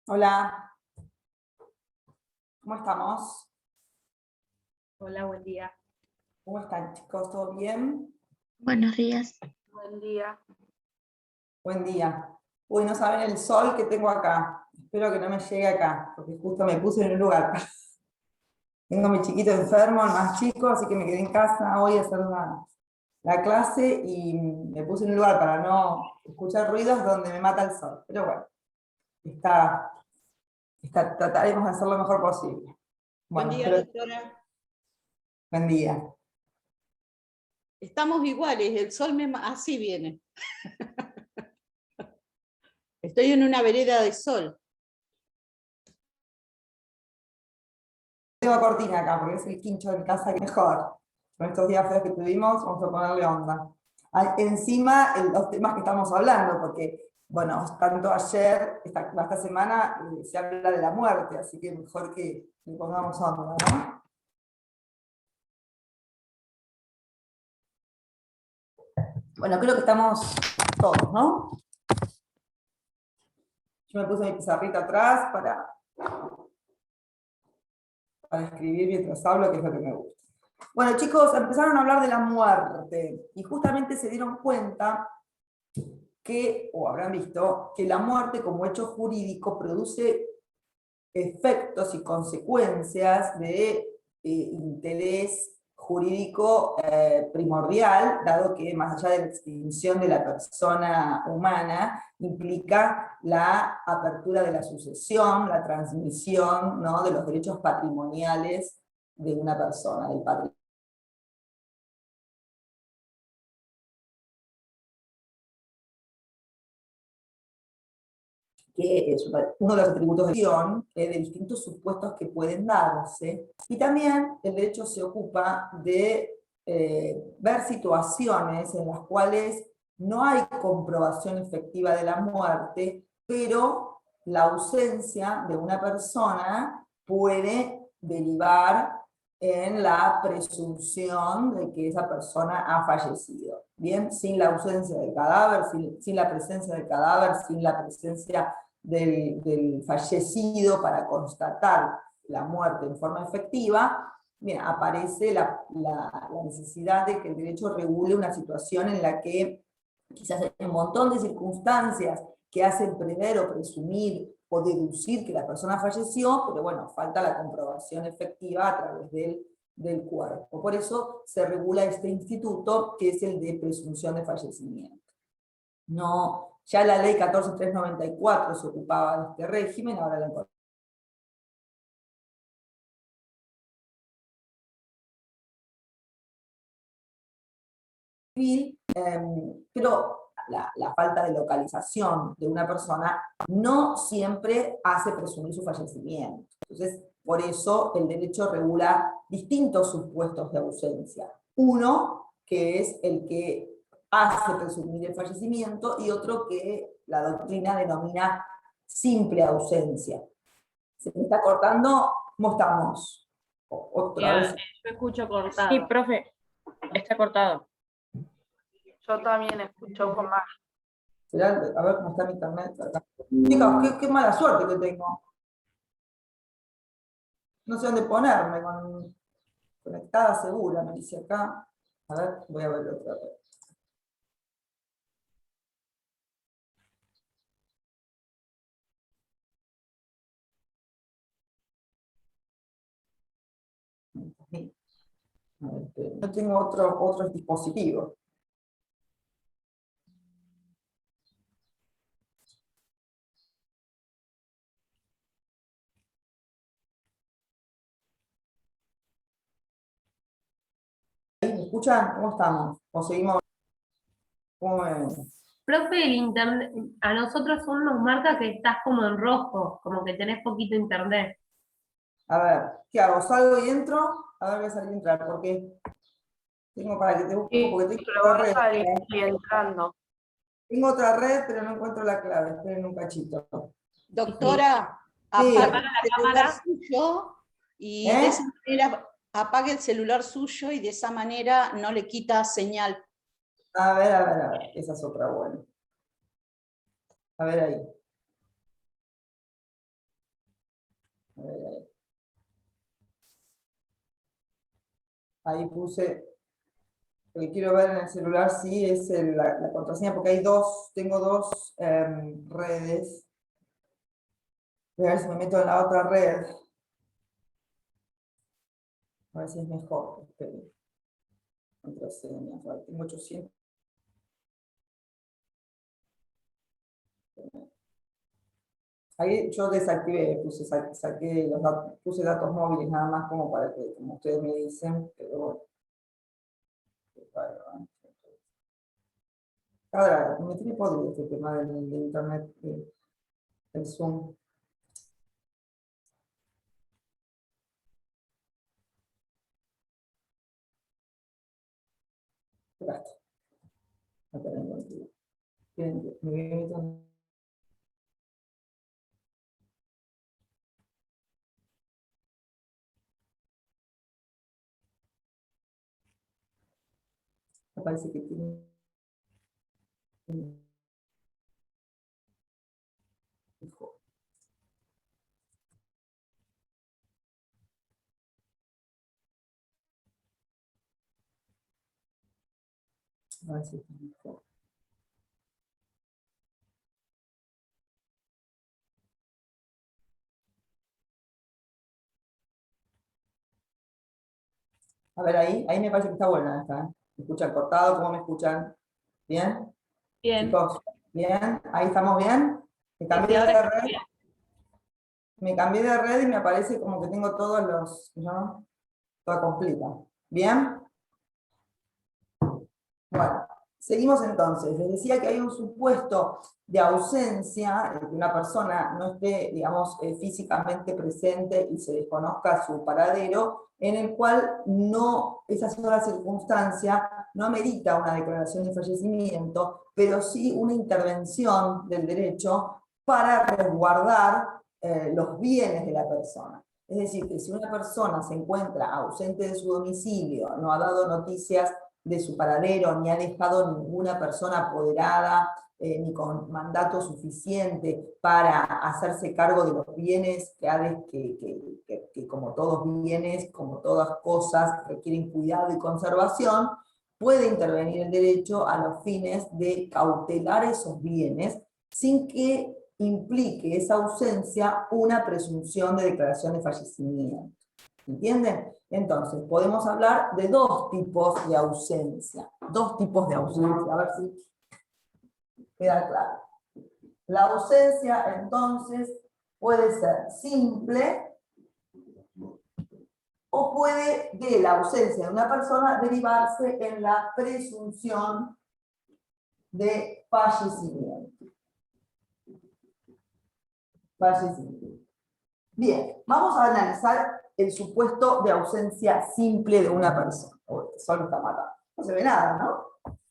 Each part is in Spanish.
Hola, ¿cómo estamos? Hola, buen día. ¿Cómo están, chicos? ¿Todo bien? Buenos días. Buen día. Buen día. Uy, no saben el sol que tengo acá. Espero que no me llegue acá, porque justo me puse en un lugar. Tengo a mi chiquito enfermo, el más chico, así que me quedé en casa hoy a hacer la clase y me puse en un lugar para no escuchar ruidos donde me mata el sol. Pero bueno, trataremos de hacer lo mejor posible. Buen Bueno, día, doctora. buen día. Estamos iguales, el sol así viene. Estoy en una vereda de sol. Tengo cortina acá, porque es el quincho de mi casa que mejor. Con estos días feos que tuvimos, vamos a ponerle onda. Encima, los temas que estamos hablando, porque, bueno, tanto ayer, esta semana, se habla de la muerte, así que mejor que le pongamos onda, ¿no? Bueno, creo que estamos todos, ¿no? Yo me puse mi pizarrita atrás para escribir mientras hablo, que es lo que me gusta. Bueno, chicos, empezaron a hablar de la muerte, y justamente se dieron cuenta que, o habrán visto, que la muerte como hecho jurídico produce efectos y consecuencias de interés jurídico primordial, dado que más allá de la extinción de la persona humana, implica la apertura de la sucesión, la transmisión, ¿no?, de los derechos patrimoniales de una persona, del patrimonio. Que es uno de los atributos de acción, de distintos supuestos que pueden darse, y también el derecho se ocupa de ver situaciones en las cuales no hay comprobación efectiva de la muerte, pero la ausencia de una persona puede derivar en la presunción de que esa persona ha fallecido. Bien, sin la ausencia del cadáver, sin la presencia del cadáver, sin la presencia del fallecido para constatar la muerte en forma efectiva, bien, aparece la necesidad de que el derecho regule una situación en la que quizás hay un montón de circunstancias que hacen prever o presumir o deducir que la persona falleció, pero bueno, falta la comprobación efectiva a través del cuerpo. Por eso se regula este instituto, que es el de presunción de fallecimiento. No, ya la ley 14.394 se ocupaba de este régimen, ahora la civil, pero la falta de localización de una persona no siempre hace presumir su fallecimiento. Entonces, por eso el derecho regula distintos supuestos de ausencia. Uno, que es el que hace presumir el fallecimiento, y otro que la doctrina denomina simple ausencia. ¿Se me está cortando? ¿Cómo estamos? Otra vez. Yo escucho cortado. Sí, profe, está cortado. Yo también escucho con más. A ver cómo está mi internet acá. Chicos, qué mala suerte que tengo. No sé dónde ponerme, conectada segura, me dice acá. A ver, voy a ver otra vez. No tengo otro dispositivo. ¿Me escuchan? ¿Cómo estamos? ¿O seguimos? ¿Cómo me... Profe, el internet, a nosotros aún nos marca que estás como en rojo, como que tenés poquito internet. A ver, ¿qué hago? ¿Salgo y entro? A ver, voy a salir y entrar, porque tengo para que te busque, porque tengo pero otra vas red. a ir entrando. Tengo otra red, pero no encuentro la clave. Esperen un cachito. Doctora, Sí. apague el celular suyo y de esa ¿Eh? manera apague el celular suyo y de esa manera no le quita señal. A ver, a ver, a ver. Esa es otra buena. A ver ahí. Ahí puse, lo que quiero ver en el celular sí es la contraseña, porque tengo dos redes. Voy a ver si me meto en la otra red. A ver si es mejor. Esperen. Contraseña, tengo 800. Ahí yo desactivé, saqué los datos, puse datos móviles nada más como para que, como ustedes me dicen, pero bueno. Me tiene podrido este tema del internet, del Zoom. Basta. No tengo contigo. Me parece que tiene. A ver si está mejor. A ver, ahí me parece que está buena esta, ¿eh? ¿Me escuchan cortado? ¿Cómo me escuchan? ¿Bien? Bien. Chicos, ¿bien? ¿Ahí estamos bien? Me cambié Sí, de ahora red. Me cambié de red y me aparece como que tengo todos los, ¿no? Toda completa. ¿Bien? Bueno, seguimos entonces. Les decía que hay un supuesto de ausencia, que una persona no esté, digamos, físicamente presente y se desconozca su paradero, en el cual esa sola circunstancia no amerita una declaración de fallecimiento, pero sí una intervención del derecho para resguardar los bienes de la persona. Es decir, que si una persona se encuentra ausente de su domicilio, no ha dado noticias de su paradero, ni ha dejado ninguna persona apoderada, ni con mandato suficiente para hacerse cargo de los bienes que como todos bienes, como todas cosas, requieren cuidado y conservación, puede intervenir el derecho a los fines de cautelar esos bienes sin que implique esa ausencia una presunción de declaración de fallecimiento. ¿Entienden? Entonces, podemos hablar de dos tipos de ausencia. Dos tipos de ausencia, a ver si queda claro. La ausencia, entonces, puede ser simple o puede, de la ausencia de una persona, derivarse en la presunción de fallecimiento. Bien, vamos a analizar el supuesto de ausencia simple de una persona. Solo está matando. No se ve nada, ¿no?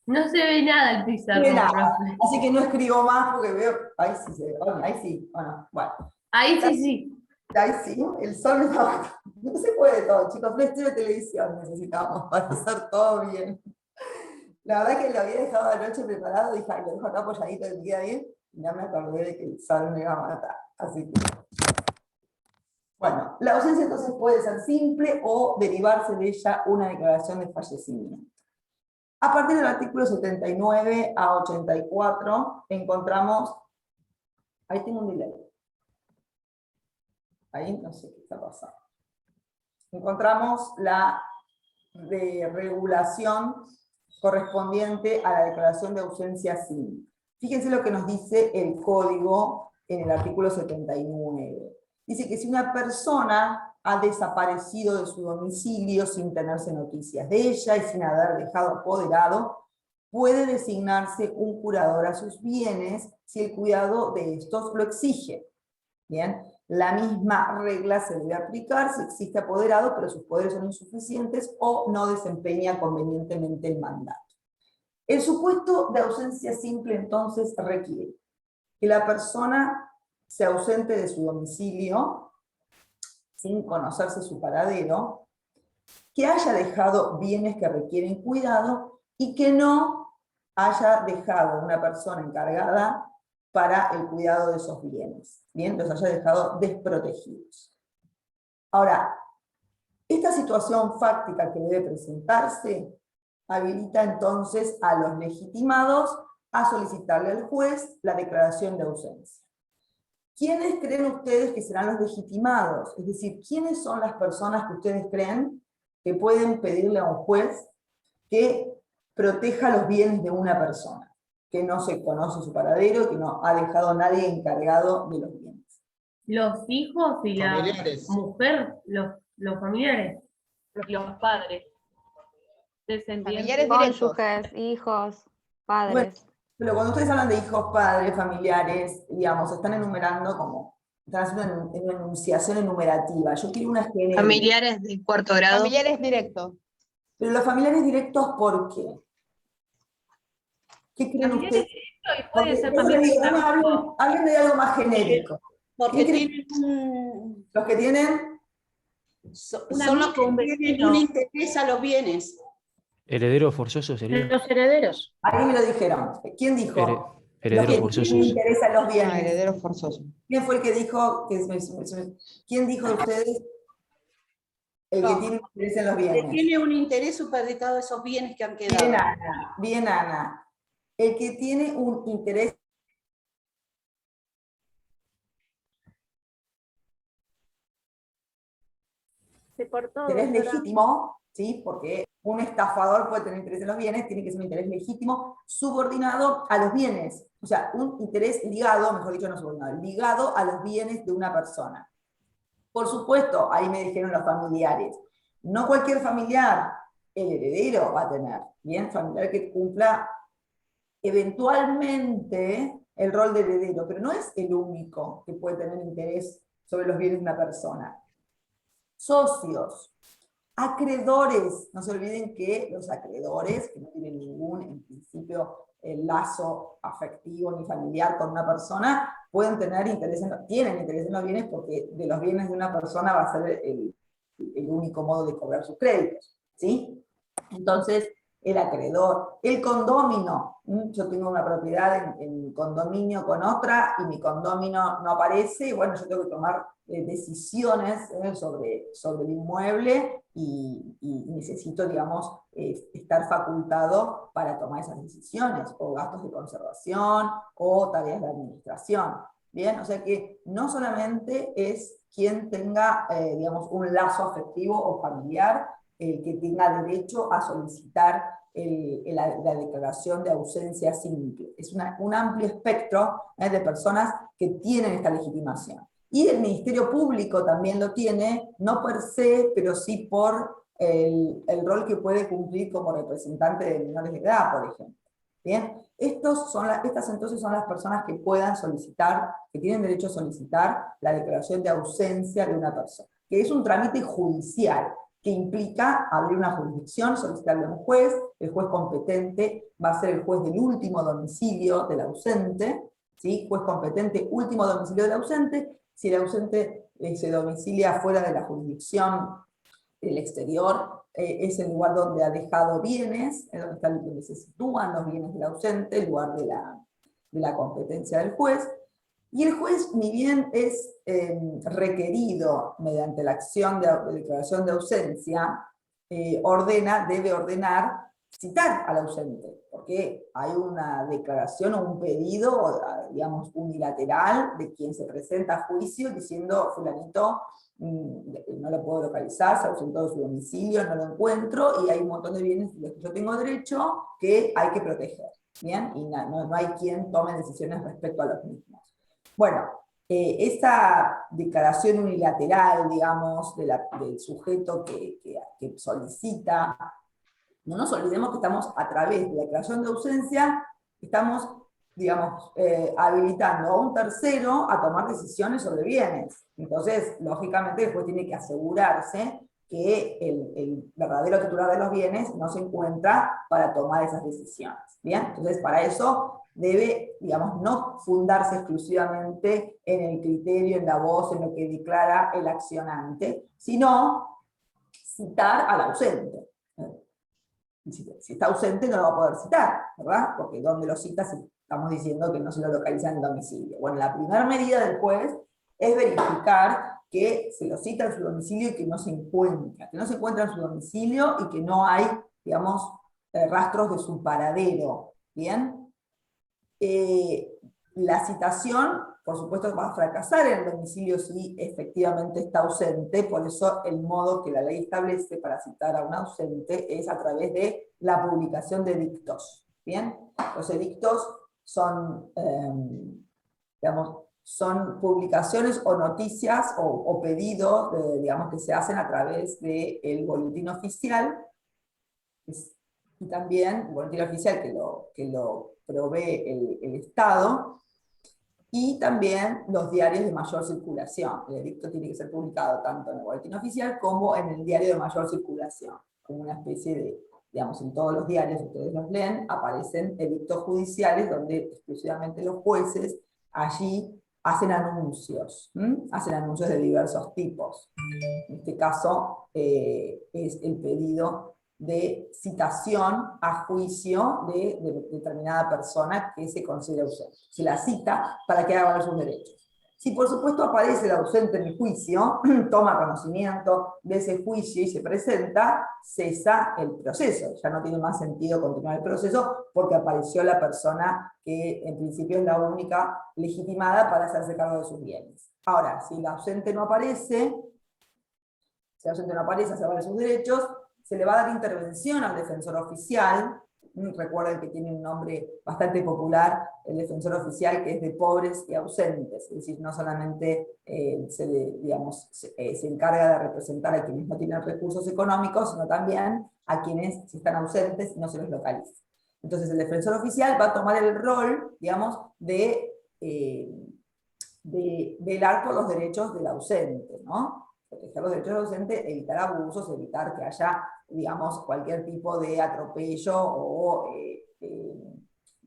No se ve nada el No se ve pizarrón, nada. profe. Así que no escribo más porque veo. Ahí sí se ve. Ahí sí. Bueno. Ahí sí. Ahí sí. El sol me está matando. No se puede todo, chicos. Un estudio de televisión necesitamos para hacer todo bien. La verdad que lo había dejado anoche preparado. Dije, lo dejo acá apoyadito que queda bien. Y ya me acordé de que el sol me iba a matar. Así que. Bueno, la ausencia entonces puede ser simple o derivarse de ella una declaración de fallecimiento. A partir del artículo 79 a 84 encontramos, ahí tengo un delay, ahí no sé qué está pasando. Encontramos la regulación correspondiente a la declaración de ausencia simple. Fíjense lo que nos dice el código en el artículo 79. Dice que si una persona ha desaparecido de su domicilio sin tenerse noticias de ella y sin haber dejado apoderado, puede designarse un curador a sus bienes si el cuidado de estos lo exige. Bien, la misma regla se debe aplicar si existe apoderado, pero sus poderes son insuficientes o no desempeña convenientemente el mandato. El supuesto de ausencia simple entonces requiere que la persona se ausente de su domicilio sin conocerse su paradero, que haya dejado bienes que requieren cuidado y que no haya dejado una persona encargada para el cuidado de esos bienes. Bien, los haya dejado desprotegidos. Ahora, Esta situación fáctica que debe presentarse habilita entonces a los legitimados a solicitarle al juez la declaración de ausencia. ¿Quiénes creen ustedes que serán los legitimados? Es decir, ¿quiénes son las personas que ustedes creen que pueden pedirle a un juez que proteja los bienes de una persona, que no se conoce su paradero, que no ha dejado a nadie encargado de los bienes? Los hijos y la Familiares. mujer, los familiares. Los padres. Descendientes. Familiares directos. Cónyuges, hijos, padres. Pero cuando ustedes hablan de hijos, padres, familiares, digamos, están enumerando como, están haciendo una enunciación enumerativa. Yo quiero una genérica. Familiares de cuarto grado. Familiares directos. Pero los familiares directos, ¿por qué? ¿Qué creen Familiares ustedes? directos y puede ser Porque, también hablen de algo más genérico. Porque ¿Qué tienen un, Los que tienen, Una son los amiga, un que tienen vecino. un interés a los bienes. Heredero forzoso sería. Los herederos. ahí me lo dijeron. ¿Quién dijo? Heredero Los que forzoso. tienen interés a los bienes. heredero forzoso. ¿Quién fue el que dijo? ¿Quién dijo de ustedes? El que No. tiene interés en los Que bienes. tiene un interés supeditado a esos bienes que han Bien, quedado. Ana. Bien, Ana. El que tiene un interés Se cortó, interés doctora. legítimo, ¿sí? Porque un estafador puede tener interés en los bienes, tiene que ser un interés legítimo subordinado a los bienes. O sea, un interés ligado, mejor dicho, no subordinado, ligado a los bienes de una persona. Por supuesto, ahí me dijeron los familiares. No cualquier familiar, el heredero va a tener, bien, familiar que cumpla eventualmente el rol de heredero, pero no es el único que puede tener interés sobre los bienes de una persona. Socios, acreedores, no se olviden que los acreedores, que no tienen ningún, en principio, lazo afectivo ni familiar con una persona, pueden tener interés tienen interés en los bienes porque de los bienes de una persona va a ser el único modo de cobrar sus créditos, ¿sí? Entonces, el acreedor, el condómino, yo tengo una propiedad en condominio con otra y mi condominio no aparece, y bueno, yo tengo que tomar decisiones sobre el inmueble y necesito, digamos, estar facultado para tomar esas decisiones, o gastos de conservación, o tareas de administración. Bien, o sea que no solamente es quien tenga, digamos, un lazo afectivo o familiar, el que tenga derecho a solicitar la declaración de ausencia simple. Es un amplio espectro de personas que tienen esta legitimación. Y el Ministerio Público también lo tiene, no per se, pero sí por el rol que puede cumplir como representante de menores de edad, por ejemplo. Bien, estas entonces son las personas que puedan solicitar, que tienen derecho a solicitar la declaración de ausencia de una persona, que es un trámite judicial, que implica abrir una jurisdicción, solicitarle a un juez, el juez competente va a ser el juez del último domicilio del ausente, ¿sí? Juez competente, último domicilio del ausente. Si el ausente se domicilia fuera de la jurisdicción del exterior, es el lugar donde ha dejado bienes, donde se sitúan los bienes del ausente, el lugar de la competencia del juez. Y el juez, ni bien es requerido mediante la acción de declaración de ausencia, debe ordenar citar al ausente, porque hay una declaración o un pedido, digamos, unilateral de quien se presenta a juicio diciendo, fulanito, no lo puedo localizar, se ausentó de su domicilio, no lo encuentro, y hay un montón de bienes de los que yo tengo derecho que hay que proteger, ¿bien? Y no hay quien tome decisiones respecto a los mismos. Bueno, esa declaración unilateral, digamos, del sujeto que solicita, no nos olvidemos que estamos a través de la declaración de ausencia, estamos, digamos, habilitando a un tercero a tomar decisiones sobre bienes. Entonces, lógicamente, después tiene que asegurarse que el verdadero titular de los bienes no se encuentra para tomar esas decisiones. ¿Bien? Entonces, para eso debe, digamos, no fundarse exclusivamente en el criterio, en la voz, en lo que declara el accionante, sino citar al ausente. Si está ausente no lo va a poder citar, ¿verdad? Porque ¿dónde lo cita si estamos diciendo que no se lo localiza en el domicilio? Bueno, la primera medida del juez es verificar que se lo cita en su domicilio y que no se encuentra en su domicilio y que no hay, digamos, rastros de su paradero, ¿bien? La citación, por supuesto, va a fracasar en el domicilio si efectivamente está ausente, por eso el modo que la ley establece para citar a un ausente es a través de la publicación de dictos, ¿bien? Los edictos son, digamos, son publicaciones o noticias o pedidos, digamos, que se hacen a través del boletín oficial, y también el boletín oficial que lo provee el Estado, y también los diarios de mayor circulación. El edicto tiene que ser publicado tanto en el boletín oficial como en el diario de mayor circulación, como una especie de, digamos, en todos los diarios, ustedes los leen, aparecen edictos judiciales donde exclusivamente los jueces allí hacen anuncios de diversos tipos. En este caso es el pedido de citación a juicio de determinada persona que se considera ausente. Se la cita para que haga valer sus derechos. Si por supuesto aparece el ausente en el juicio, toma conocimiento de ese juicio y se presenta, cesa el proceso. Ya no tiene más sentido continuar el proceso porque apareció la persona que en principio es la única legitimada para hacerse cargo de sus bienes. Ahora, si el ausente no aparece, hace valer sus derechos, se le va a dar intervención al defensor oficial. Recuerden que tiene un nombre bastante popular, el defensor oficial, que es de pobres y ausentes, es decir, no solamente se encarga de representar a quienes no tienen recursos económicos, sino también a quienes si están ausentes y no se los localiza. Entonces el defensor oficial va a tomar el rol, digamos, de velar por los derechos del ausente, ¿no? Proteger los derechos del ausente, evitar abusos, evitar que haya, digamos, cualquier tipo de atropello o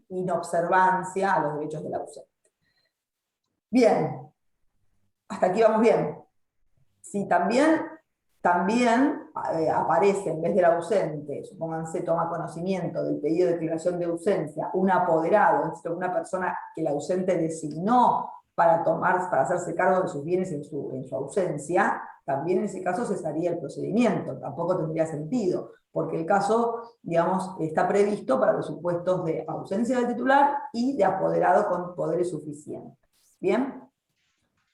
inobservancia a los derechos del ausente. Bien, hasta aquí vamos bien. Si también aparece, en vez del ausente, supónganse, toma conocimiento del pedido de declaración de ausencia, un apoderado, es decir, una persona que el ausente designó para hacerse cargo de sus bienes en su ausencia, también en ese caso cesaría el procedimiento, tampoco tendría sentido, porque el caso, digamos, está previsto para los supuestos de ausencia del titular y de apoderado con poderes suficientes. ¿Bien?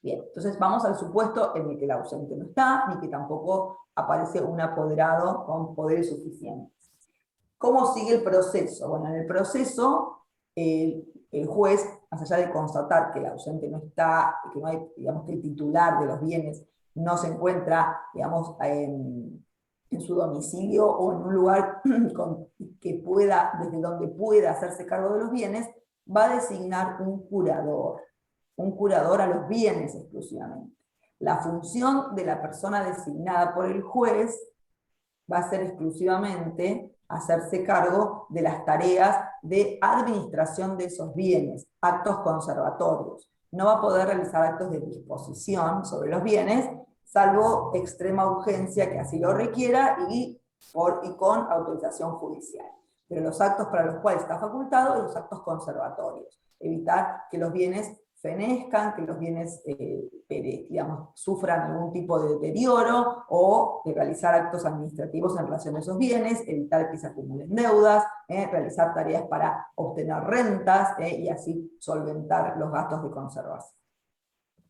Bien, entonces vamos al supuesto en el que el ausente no está, ni que tampoco aparece un apoderado con poderes suficientes. ¿Cómo sigue el proceso? Bueno, en el proceso, el juez, más allá de constatar que el ausente no está, que no hay, digamos, que el titular de los bienes no se encuentra, digamos, en su domicilio o en un lugar desde donde pueda hacerse cargo de los bienes, va a designar un curador a los bienes exclusivamente. La función de la persona designada por el juez va a ser exclusivamente hacerse cargo de las tareas de administración de esos bienes, actos conservatorios. No va a poder realizar actos de disposición sobre los bienes, salvo extrema urgencia que así lo requiera y con autorización judicial. Pero los actos para los cuales está facultado son los actos conservatorios. Evitar que los bienes fenezcan, que los bienes digamos, sufran algún tipo de deterioro, o de realizar actos administrativos en relación a esos bienes, evitar que se acumulen deudas, realizar tareas para obtener rentas y así solventar los gastos de conservación.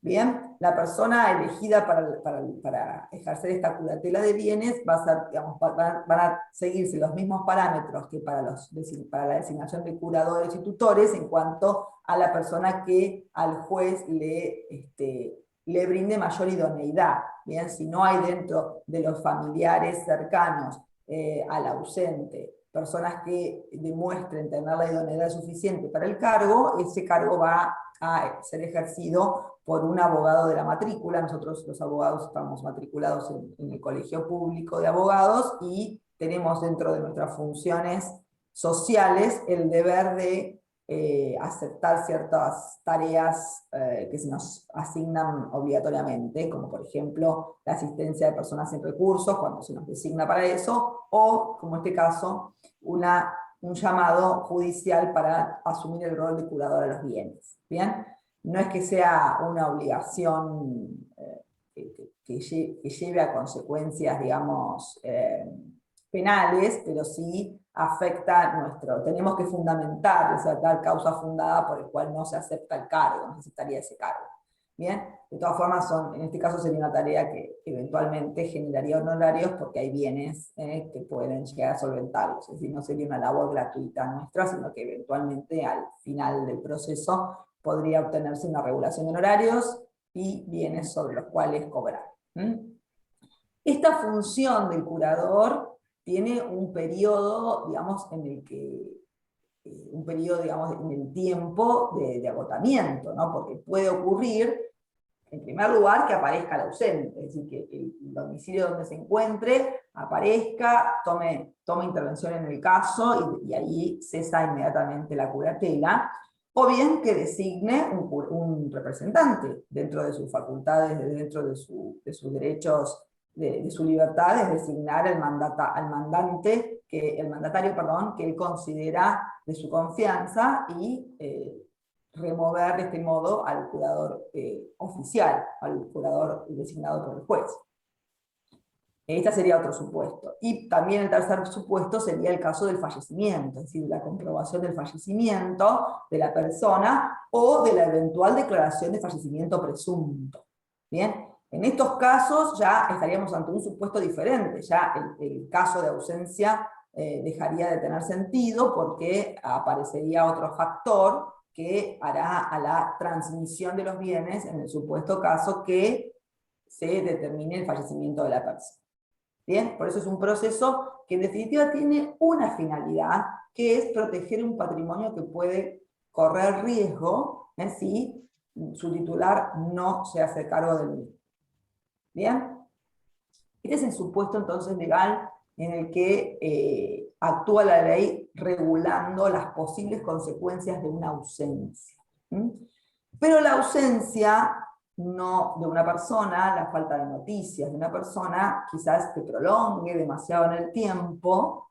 Bien, la persona elegida para ejercer esta curatela de bienes va a ser, digamos, van a seguirse los mismos parámetros que para la designación de curadores y tutores en cuanto a la persona que al juez le brinde mayor idoneidad. Bien, si no hay dentro de los familiares cercanos al ausente personas que demuestren tener la idoneidad suficiente para el cargo, ese cargo va a ser ejercido por un abogado de la matrícula. Nosotros los abogados estamos matriculados en el Colegio Público de Abogados y tenemos dentro de nuestras funciones sociales el deber de aceptar ciertas tareas que se nos asignan obligatoriamente, como por ejemplo la asistencia de personas sin recursos cuando se nos designa para eso, o como en este caso, un llamado judicial para asumir el rol de curador de los bienes. ¿Bien? No es que sea una obligación que que lleve a consecuencias, digamos, penales, pero sí afecta tenemos que fundamentar esa tal causa fundada por el cual no se acepta el cargo, no se aceptaría ese cargo. Bien, de todas formas, en este caso sería una tarea que eventualmente generaría honorarios porque hay bienes que pueden llegar a solventarlos, es decir, no sería una labor gratuita nuestra, sino que eventualmente al final del proceso podría obtenerse una regulación de honorarios y bienes sobre los cuales cobrar. Esta función del curador tiene un periodo, digamos, en el tiempo de agotamiento, ¿no? Porque puede ocurrir, en primer lugar, que aparezca el ausente, es decir, que el domicilio donde se encuentre aparezca, tome intervención en el caso y ahí cesa inmediatamente la curatela, o bien que designe un representante dentro de sus facultades, dentro de sus derechos, de su libertad, es designar al mandatario, que él considera de su confianza y remover de este modo al curador oficial, al curador designado por el juez. Este sería otro supuesto. Y también el tercer supuesto sería el caso del fallecimiento, es decir, la comprobación del fallecimiento de la persona o de la eventual declaración de fallecimiento presunto. Bien, en estos casos ya estaríamos ante un supuesto diferente, ya el caso de ausencia dejaría de tener sentido porque aparecería otro factor que hará a la transmisión de los bienes en el supuesto caso que se determine el fallecimiento de la persona. Bien, por eso es un proceso que en definitiva tiene una finalidad, que es proteger un patrimonio que puede correr riesgo si su titular no se hace cargo del mismo. Bien, este es el supuesto entonces legal en el que actúa la ley regulando las posibles consecuencias de una ausencia. Pero la ausencia no de una persona, la falta de noticias de una persona, quizás se prolongue demasiado en el tiempo,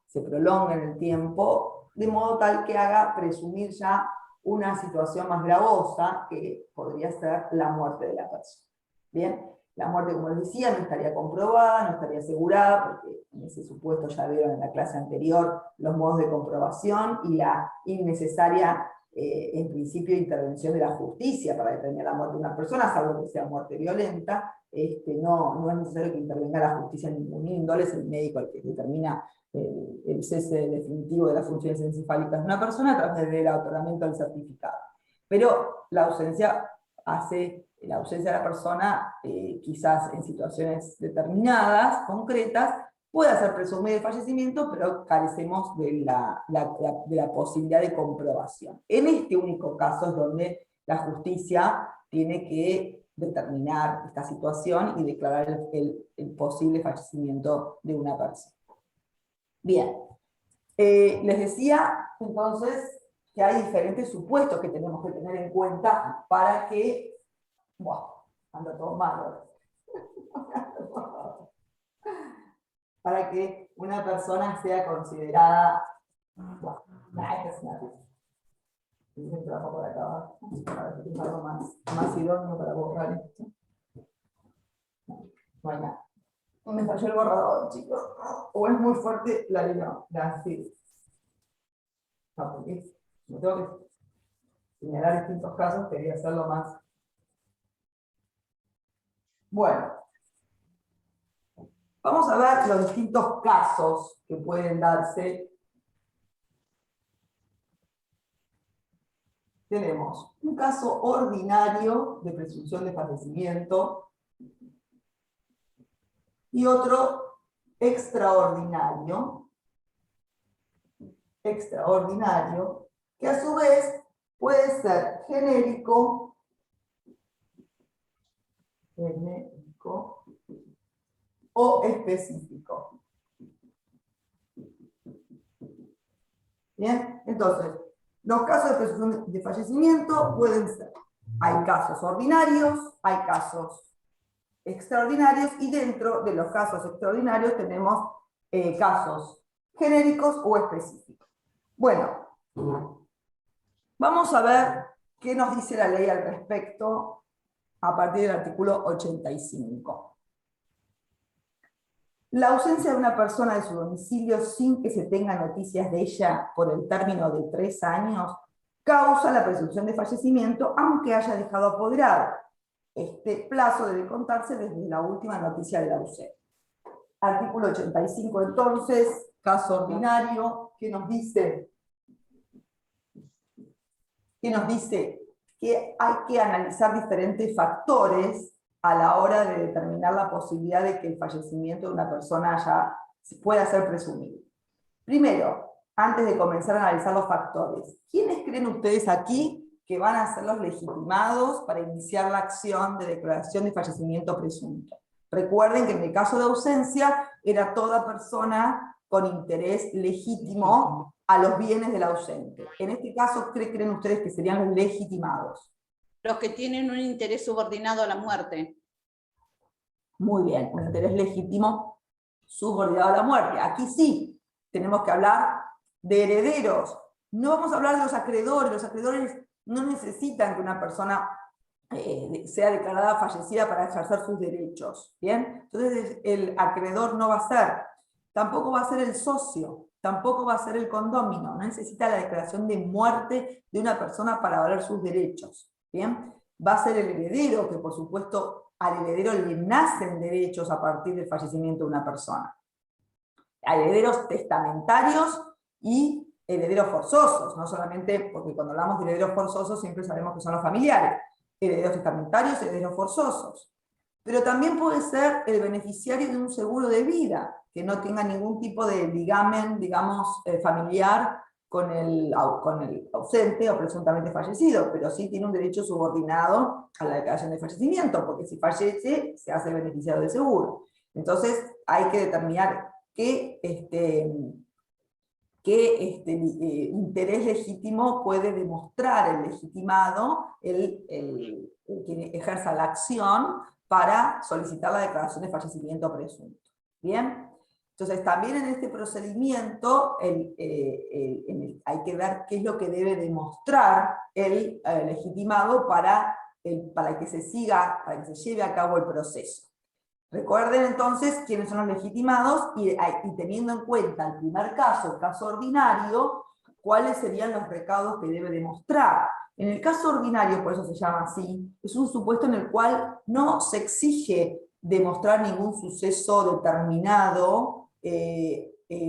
de modo tal que haga presumir ya una situación más gravosa, que podría ser la muerte de la persona. Bien, la muerte, como les decía, no estaría comprobada, no estaría asegurada, porque en ese supuesto ya vieron en la clase anterior los modos de comprobación y la innecesaria, en principio, intervención de la justicia para determinar la muerte de una persona, salvo que sea muerte violenta. No es necesario que intervenga la justicia en ningún índole, es el médico el que determina el cese definitivo de las funciones encefálicas de una persona a través del otorgamiento del certificado. Pero la ausencia de la persona, quizás en situaciones determinadas, concretas, puede hacer presumir el fallecimiento, pero carecemos de la posibilidad de comprobación. En este único caso es donde la justicia tiene que determinar esta situación y declarar el posible fallecimiento de una persona. Bien, les decía entonces que hay diferentes supuestos que tenemos que tener en cuenta para que, anda todo mal, para que una persona sea considerada, esta es una un trabajo por acá, para que tenga algo más idóneo para borrar esto. No hay nada. Me falló el borrador, chicos. O es muy fuerte la línea. No, porque me tengo que señalar distintos casos, quería hacerlo más. Bueno. Vamos a ver los distintos casos que pueden darse. Tenemos un caso ordinario de presunción de fallecimiento y otro extraordinario, que a su vez puede ser genérico o específico. Bien, entonces, los casos de presunción de fallecimiento pueden ser, hay casos ordinarios, hay casos extraordinarios, y dentro de los casos extraordinarios tenemos casos genéricos o específicos. Bueno, vamos a ver qué nos dice la ley al respecto a partir del artículo 85. La ausencia de una persona de su domicilio sin que se tenga noticias de ella por el término de 3 años causa la presunción de fallecimiento, aunque haya dejado apoderado. Este plazo debe contarse desde la última noticia de la ausencia. Artículo 85, entonces, caso ordinario, que nos dice que hay que analizar diferentes factores a la hora de determinar la posibilidad de que el fallecimiento de una persona ya pueda ser presumido. Primero, antes de comenzar a analizar los factores, ¿quiénes creen ustedes aquí que van a ser los legitimados para iniciar la acción de declaración de fallecimiento presunto? Recuerden que en el caso de ausencia era toda persona con interés legítimo a los bienes del ausente. En este caso, ¿qué creen ustedes que serían los legitimados? Los que tienen un interés subordinado a la muerte. Muy bien, un interés legítimo subordinado a la muerte. Aquí sí, tenemos que hablar de herederos. No vamos a hablar de los acreedores no necesitan que una persona sea declarada fallecida para ejercer sus derechos. ¿Bien? Entonces el acreedor no va a ser, tampoco va a ser el socio, tampoco va a ser el condómino, no necesita la declaración de muerte de una persona para valer sus derechos. ¿Bien? Va a ser el heredero, que por supuesto al heredero le nacen derechos a partir del fallecimiento de una persona. Hay herederos testamentarios y herederos forzosos, no solamente porque cuando hablamos de herederos forzosos siempre sabemos que son los familiares, herederos testamentarios, herederos forzosos. Pero también puede ser el beneficiario de un seguro de vida, que no tenga ningún tipo de ligamen, digamos, familiar con el ausente o presuntamente fallecido, pero sí tiene un derecho subordinado a la declaración de fallecimiento, porque si fallece, se hace beneficiario del seguro. Entonces, hay que determinar qué interés legítimo puede demostrar el legitimado, el quien ejerza la acción, para solicitar la declaración de fallecimiento presunto. ¿Bien? Entonces, también en este procedimiento hay que ver qué es lo que debe demostrar el legitimado para que se lleve a cabo el proceso. Recuerden entonces quiénes son los legitimados y teniendo en cuenta el primer caso, el caso ordinario, cuáles serían los recaudos que debe demostrar. En el caso ordinario, por eso se llama así, es un supuesto en el cual no se exige demostrar ningún suceso determinado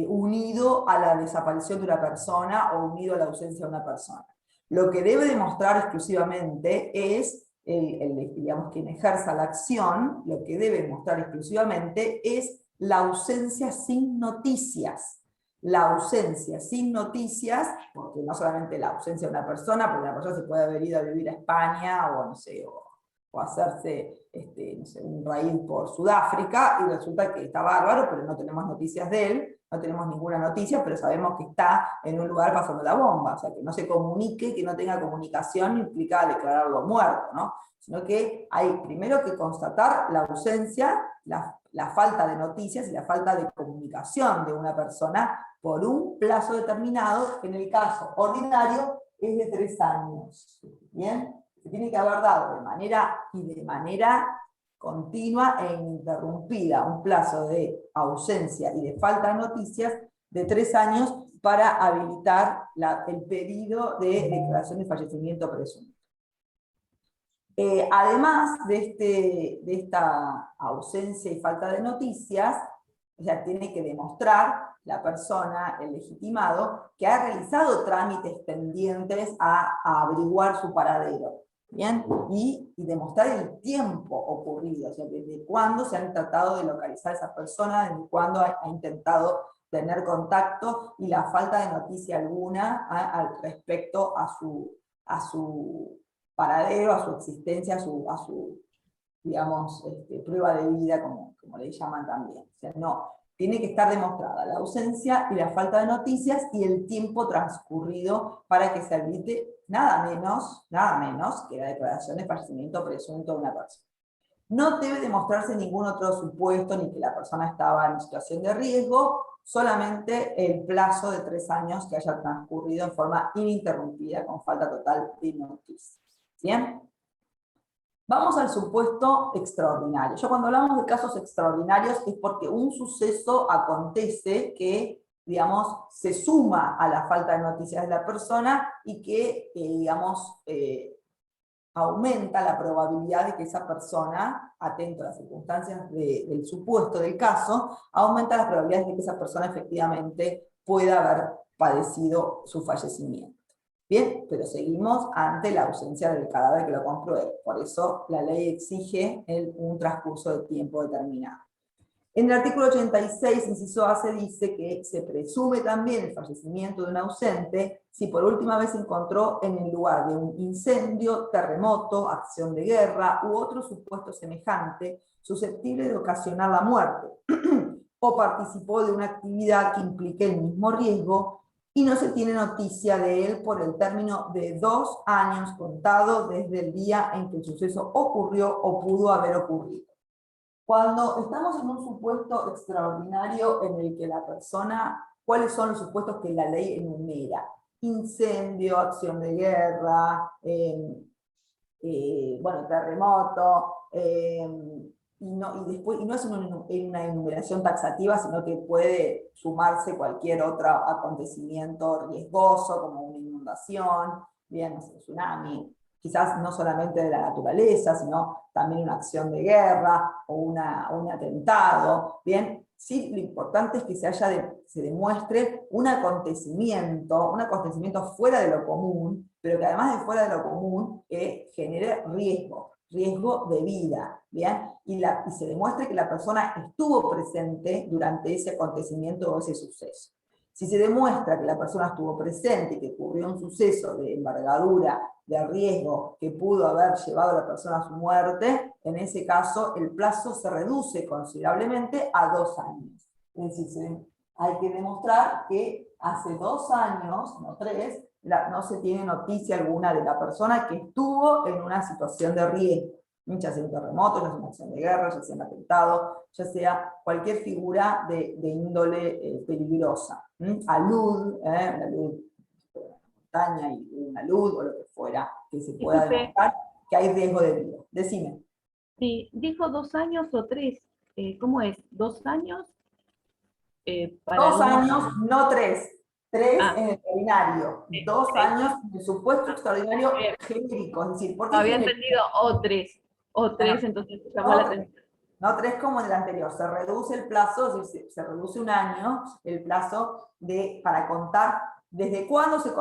unido a la desaparición de una persona o unido a la ausencia de una persona. Lo que debe demostrar exclusivamente es, digamos, quien ejerza la acción, lo que debe mostrar exclusivamente es la ausencia sin noticias. La ausencia sin noticias, porque no solamente la ausencia de una persona, porque la persona se puede haber ido a vivir a España o no sé, o hacerse no sé, un raíz por Sudáfrica, y resulta que está bárbaro, pero no tenemos noticias de él, no tenemos ninguna noticia, pero sabemos que está en un lugar pasando la bomba, o sea, que no se comunique, que no tenga comunicación, implica declararlo muerto, ¿no? Sino que hay primero que constatar la ausencia, la falta de noticias y la falta de comunicación de una persona por un plazo determinado, que en el caso ordinario es de 3 años. ¿Bien? Se tiene que haber dado de manera continua e ininterrumpida un plazo de ausencia y de falta de noticias de 3 años para habilitar el pedido de declaración de fallecimiento presunto. Además de esta ausencia y falta de noticias, o sea, tiene que demostrar la persona, el legitimado, que ha realizado trámites tendientes a averiguar su paradero. ¿Bien? Y demostrar el tiempo ocurrido, o sea, desde cuándo se han tratado de localizar a esa persona, desde cuándo ha intentado tener contacto, y la falta de noticia alguna respecto a su paradero, a su existencia, a su digamos, prueba de vida, como le llaman también. O sea, no, tiene que estar demostrada la ausencia y la falta de noticias y el tiempo transcurrido para que se habilite nada menos que la declaración de fallecimiento presunto de una persona. No debe demostrarse ningún otro supuesto, ni que la persona estaba en situación de riesgo, solamente el plazo de 3 años que haya transcurrido en forma ininterrumpida, con falta total de noticias. ¿Bien? Vamos al supuesto extraordinario. Yo cuando hablamos de casos extraordinarios es porque un suceso acontece que, digamos, se suma a la falta de noticias de la persona y que, digamos, aumenta la probabilidad de que esa persona, atento a las circunstancias del supuesto del caso, aumenta las probabilidades de que esa persona efectivamente pueda haber padecido su fallecimiento. Bien, pero seguimos ante la ausencia del cadáver que lo compruebe. Por eso la ley exige un transcurso de tiempo determinado. En el artículo 86, inciso A, se dice que se presume también el fallecimiento de un ausente si por última vez se encontró en el lugar de un incendio, terremoto, acción de guerra u otro supuesto semejante susceptible de ocasionar la muerte, o participó de una actividad que implique el mismo riesgo y no se tiene noticia de él por el término de 2 años contado desde el día en que el suceso ocurrió o pudo haber ocurrido. Cuando estamos en un supuesto extraordinario en el que la persona, ¿cuáles son los supuestos que la ley enumera? Incendio, acción de guerra, bueno, terremoto, y no es una enumeración taxativa, sino que puede sumarse cualquier otro acontecimiento riesgoso, como una inundación, bien, no sé, tsunami, quizás no solamente de la naturaleza, sino también una acción de guerra o un atentado, bien. Sí, lo importante es que se demuestre un acontecimiento fuera de lo común, pero que además de fuera de lo común, genere riesgo de vida, ¿bien? Y se demuestre que la persona estuvo presente durante ese acontecimiento o ese suceso. Si se demuestra que la persona estuvo presente y que ocurrió un suceso de envergadura, de riesgo, que pudo haber llevado a la persona a su muerte, en ese caso el plazo se reduce considerablemente a 2 años. Es decir, hay que demostrar que hace 2 años, no 3, no se tiene noticia alguna de la persona que estuvo en una situación de riesgo, ya sea un terremoto, ya sea una acción de guerra, ya sea un atentado, ya sea cualquier figura de índole peligrosa. Alud, la luz de la montaña y una luz o lo que fuera, que se pueda demostrar que hay riesgo de vida. Decime. Sí, dijo 2 años o 3. ¿Cómo es? ¿2 años? 2 años, no 3. 3 en el extraordinario. 2 años en el supuesto extraordinario genérico. Es decir, ¿por qué Había genérico? entendido o 3. O 3, entonces llamó la atención. No 3 como en el anterior. Se reduce el plazo, se reduce 1 año el plazo para contar. ¿Desde cuándo se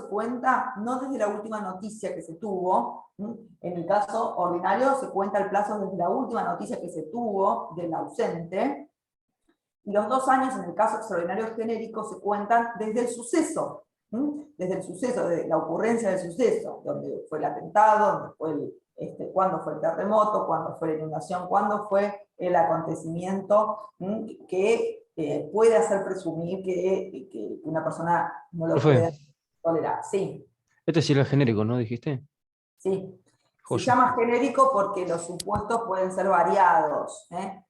cuenta? No desde la última noticia que se tuvo. En el caso ordinario se cuenta el plazo desde la última noticia que se tuvo del ausente. Y los 2 años, en el caso extraordinario genérico, se cuentan desde el suceso. Desde el suceso, desde la ocurrencia del suceso, donde fue el atentado, cuándo fue el terremoto, cuándo fue la inundación, cuándo fue el acontecimiento que puede hacer presumir que una persona no lo puede tolerar. Sí. Este sí era genérico, ¿no? ¿Dijiste? Sí. Se Joya. llama genérico porque los supuestos pueden ser variados.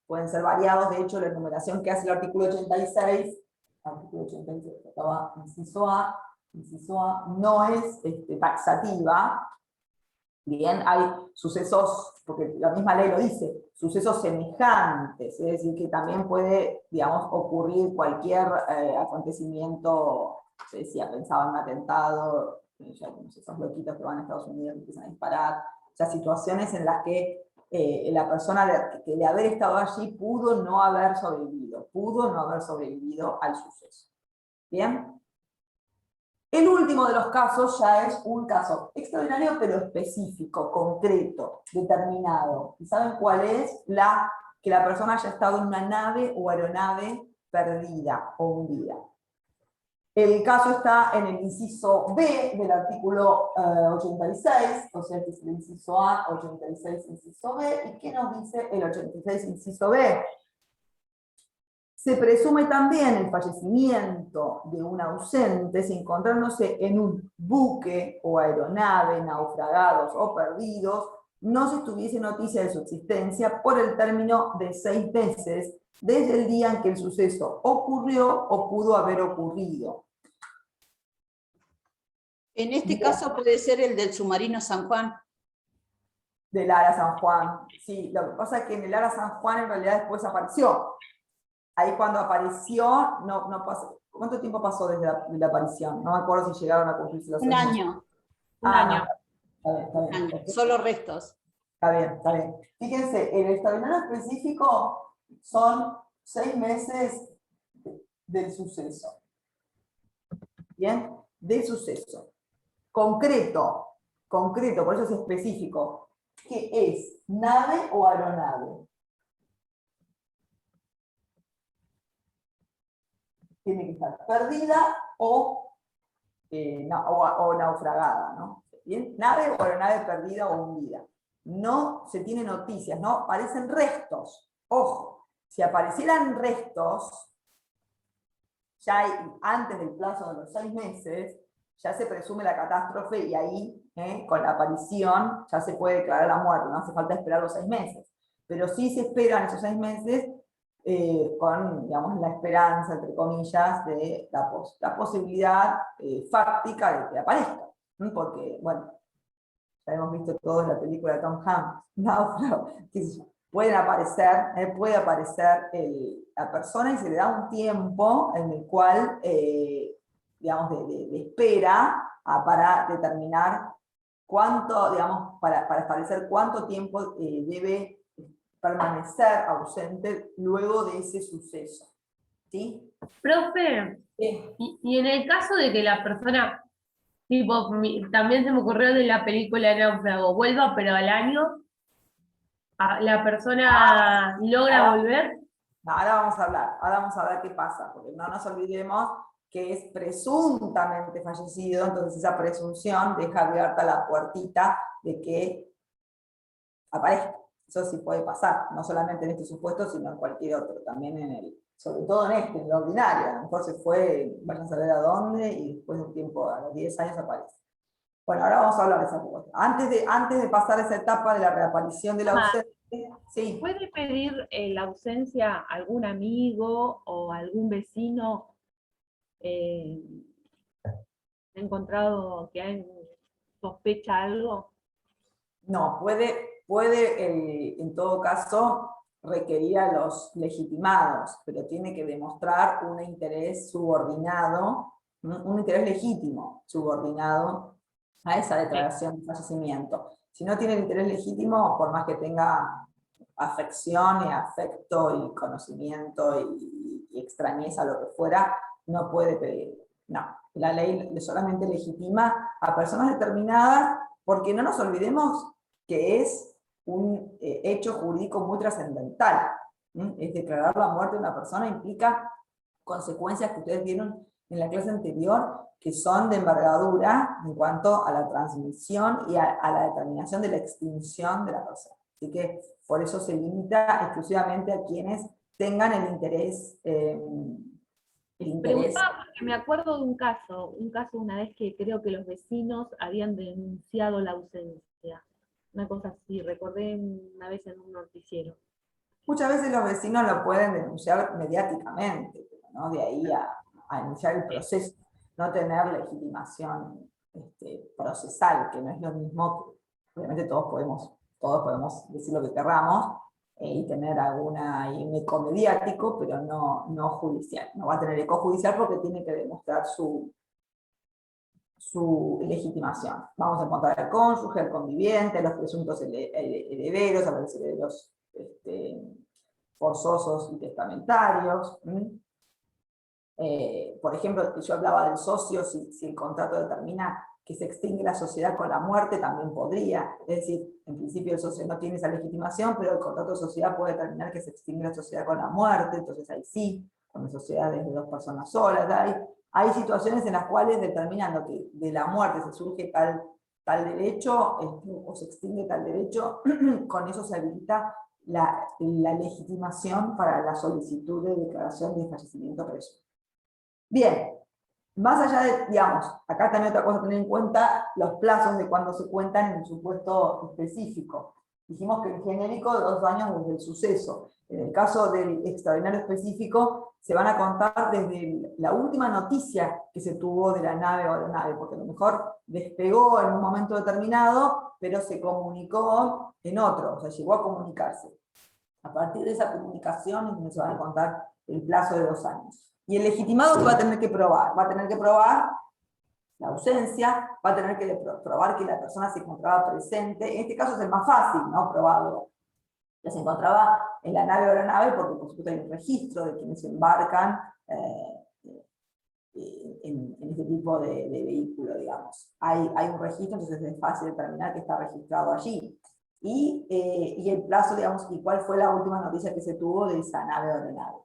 Pueden ser variados, de hecho, la enumeración que hace el artículo 86, inciso A, no es taxativa. Bien, hay sucesos, porque la misma ley lo dice, sucesos semejantes, es decir, que también puede, digamos, ocurrir cualquier acontecimiento. Se decía, pensaba en un atentado, ya esos loquitos que van a Estados Unidos y empiezan a disparar, o sea, situaciones en las que la persona que de haber estado allí pudo no haber sobrevivido al suceso. ¿Bien? El último de los casos ya es un caso extraordinario, pero específico, concreto, determinado. ¿Y saben cuál es? Que la persona haya estado en una nave o aeronave perdida o hundida. El caso está en el inciso B del artículo 86, o sea, que es el inciso A, 86, inciso B. ¿Y qué nos dice el 86, inciso B? Se presume también el fallecimiento de un ausente si encontrándose en un buque o aeronave naufragados o perdidos, no se tuviese noticia de su existencia por el término de 6 meses desde el día en que el suceso ocurrió o pudo haber ocurrido. En este caso puede ser el del submarino San Juan. Del Ara San Juan. Sí, lo que pasa es que en el Ara San Juan en realidad después apareció. Ahí cuando apareció, no pasó. ¿Cuánto tiempo pasó desde la aparición? No me acuerdo si llegaron a cumplirse los Un 6 meses. año, Un Ah, año. no, está un bien. año, solo restos. Está bien, está bien. Fíjense, el extraordinario específico son 6 meses del suceso. ¿Bien? Del suceso. Concreto, por eso es específico. ¿Qué es? ¿Nave o aeronave? Tiene que estar perdida o naufragada, ¿no? ¿Bien? Nave o aeronave perdida o hundida. No se tiene noticias, ¿no? Aparecen restos. Ojo, si aparecieran restos, antes del plazo de los 6 meses, ya se presume la catástrofe y ahí, con la aparición, ya se puede declarar la muerte, no hace falta esperar los 6 meses. Pero sí se esperan esos 6 meses con, digamos, la esperanza, entre comillas, de la posibilidad fáctica de que aparezca. Porque, bueno, ya hemos visto todos la película de Tom Hanks, Náufrago, puede aparecer la persona y se le da un tiempo en el cual, digamos, de espera para determinar cuánto, digamos, para establecer cuánto tiempo debe permanecer ausente luego de ese suceso. ¿Sí? Profe, y en el caso de que la persona, tipo, también se me ocurrió de la película Náufrago, vuelva pero al año, ¿la persona logra volver? No, ahora vamos a ver qué pasa, porque no nos olvidemos que es presuntamente fallecido, entonces esa presunción deja abierta la puertita de que aparezca. Eso sí puede pasar, no solamente en este supuesto, sino en cualquier otro, también sobre todo en el ordinario. A lo mejor se fue, vayan a saber a dónde, y después de un tiempo, a los 10 años aparece. Bueno, ahora vamos a hablar de esa cosa. Antes de pasar esa etapa de la reaparición de la ausencia, sí. ¿Puede pedir la ausencia a algún amigo o algún vecino? ¿Ha encontrado que sospecha algo? No, puede en todo caso requerir a los legitimados, pero tiene que demostrar un interés subordinado, un interés legítimo subordinado a esa declaración de fallecimiento. Si no tiene el interés legítimo, por más que tenga afección y afecto y conocimiento y extrañeza, lo que fuera, no puede pedir. No, la ley solamente legitima a personas determinadas, porque no nos olvidemos que es un hecho jurídico muy trascendental. Es declarar la muerte de una persona implica consecuencias que ustedes vieron en la clase anterior, que son de envergadura en cuanto a la transmisión y a la determinación de la extinción de la persona. Así que por eso se limita exclusivamente a quienes tengan el interés. Preguntaba porque me acuerdo de un caso una vez que creo que los vecinos habían denunciado la ausencia. Una cosa así, recordé una vez en un noticiero. Muchas veces los vecinos lo pueden denunciar mediáticamente, ¿no? De ahí a iniciar el proceso, no tener legitimación procesal, que no es lo mismo que, obviamente todos podemos decir lo que querramos y tener un eco mediático, pero no judicial. No va a tener eco judicial porque tiene que demostrar su legitimación. Vamos a encontrar al cónyuge, al conviviente, los presuntos herederos, a los herederos forzosos y testamentarios. Por ejemplo, yo hablaba del socio, si el contrato determina que se extingue la sociedad con la muerte, también podría. Es decir, en principio el socio no tiene esa legitimación, pero el contrato de sociedad puede determinar que se extingue la sociedad con la muerte, entonces ahí sí, con sociedades de 2 personas solas. Hay situaciones en las cuales, determinando que de la muerte se surge tal derecho, o se extingue tal derecho, con eso se habilita la legitimación para la solicitud de declaración de fallecimiento preso. Bien, más allá de, digamos, acá también otra cosa a tener en cuenta, los plazos de cuando se cuentan en un supuesto específico. dijimos que en genérico 2 años desde el suceso. En el caso del extraordinario específico, se van a contar desde la última noticia que se tuvo de la nave o aeronave, porque a lo mejor despegó en un momento determinado, pero se comunicó en otro, o sea, llegó a comunicarse. A partir de esa comunicación es donde se van a contar el plazo de 2 años. Y el legitimado que va a tener que probar, la ausencia, va a tener que probar que la persona se encontraba presente. En este caso es el más fácil, ¿no? Probarlo. Ya se encontraba en la nave o aeronave porque por supuesto hay un registro de quienes se embarcan en este tipo de vehículo, digamos. Hay un registro, entonces es fácil determinar que está registrado allí. Y el plazo, digamos, y cuál fue la última noticia que se tuvo de esa nave o aeronave.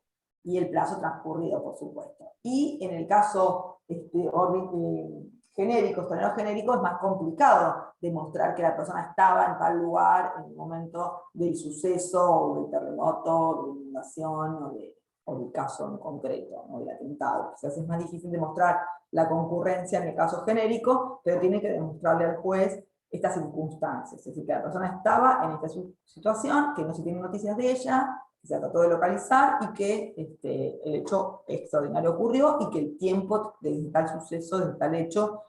Y el plazo transcurrido, por supuesto. Y en el caso genérico, extraordinario genérico, es más complicado demostrar que la persona estaba en tal lugar en el momento del suceso, o del terremoto, o de la inundación, o del caso en concreto, ¿no? Del atentado. Quizás es más difícil demostrar la concurrencia en el caso genérico, pero tiene que demostrarle al juez estas circunstancias. Es decir, que la persona estaba en esta situación, que no se tienen noticias de ella, que se trató de localizar y que el hecho extraordinario ocurrió y que el tiempo de tal suceso, de tal hecho,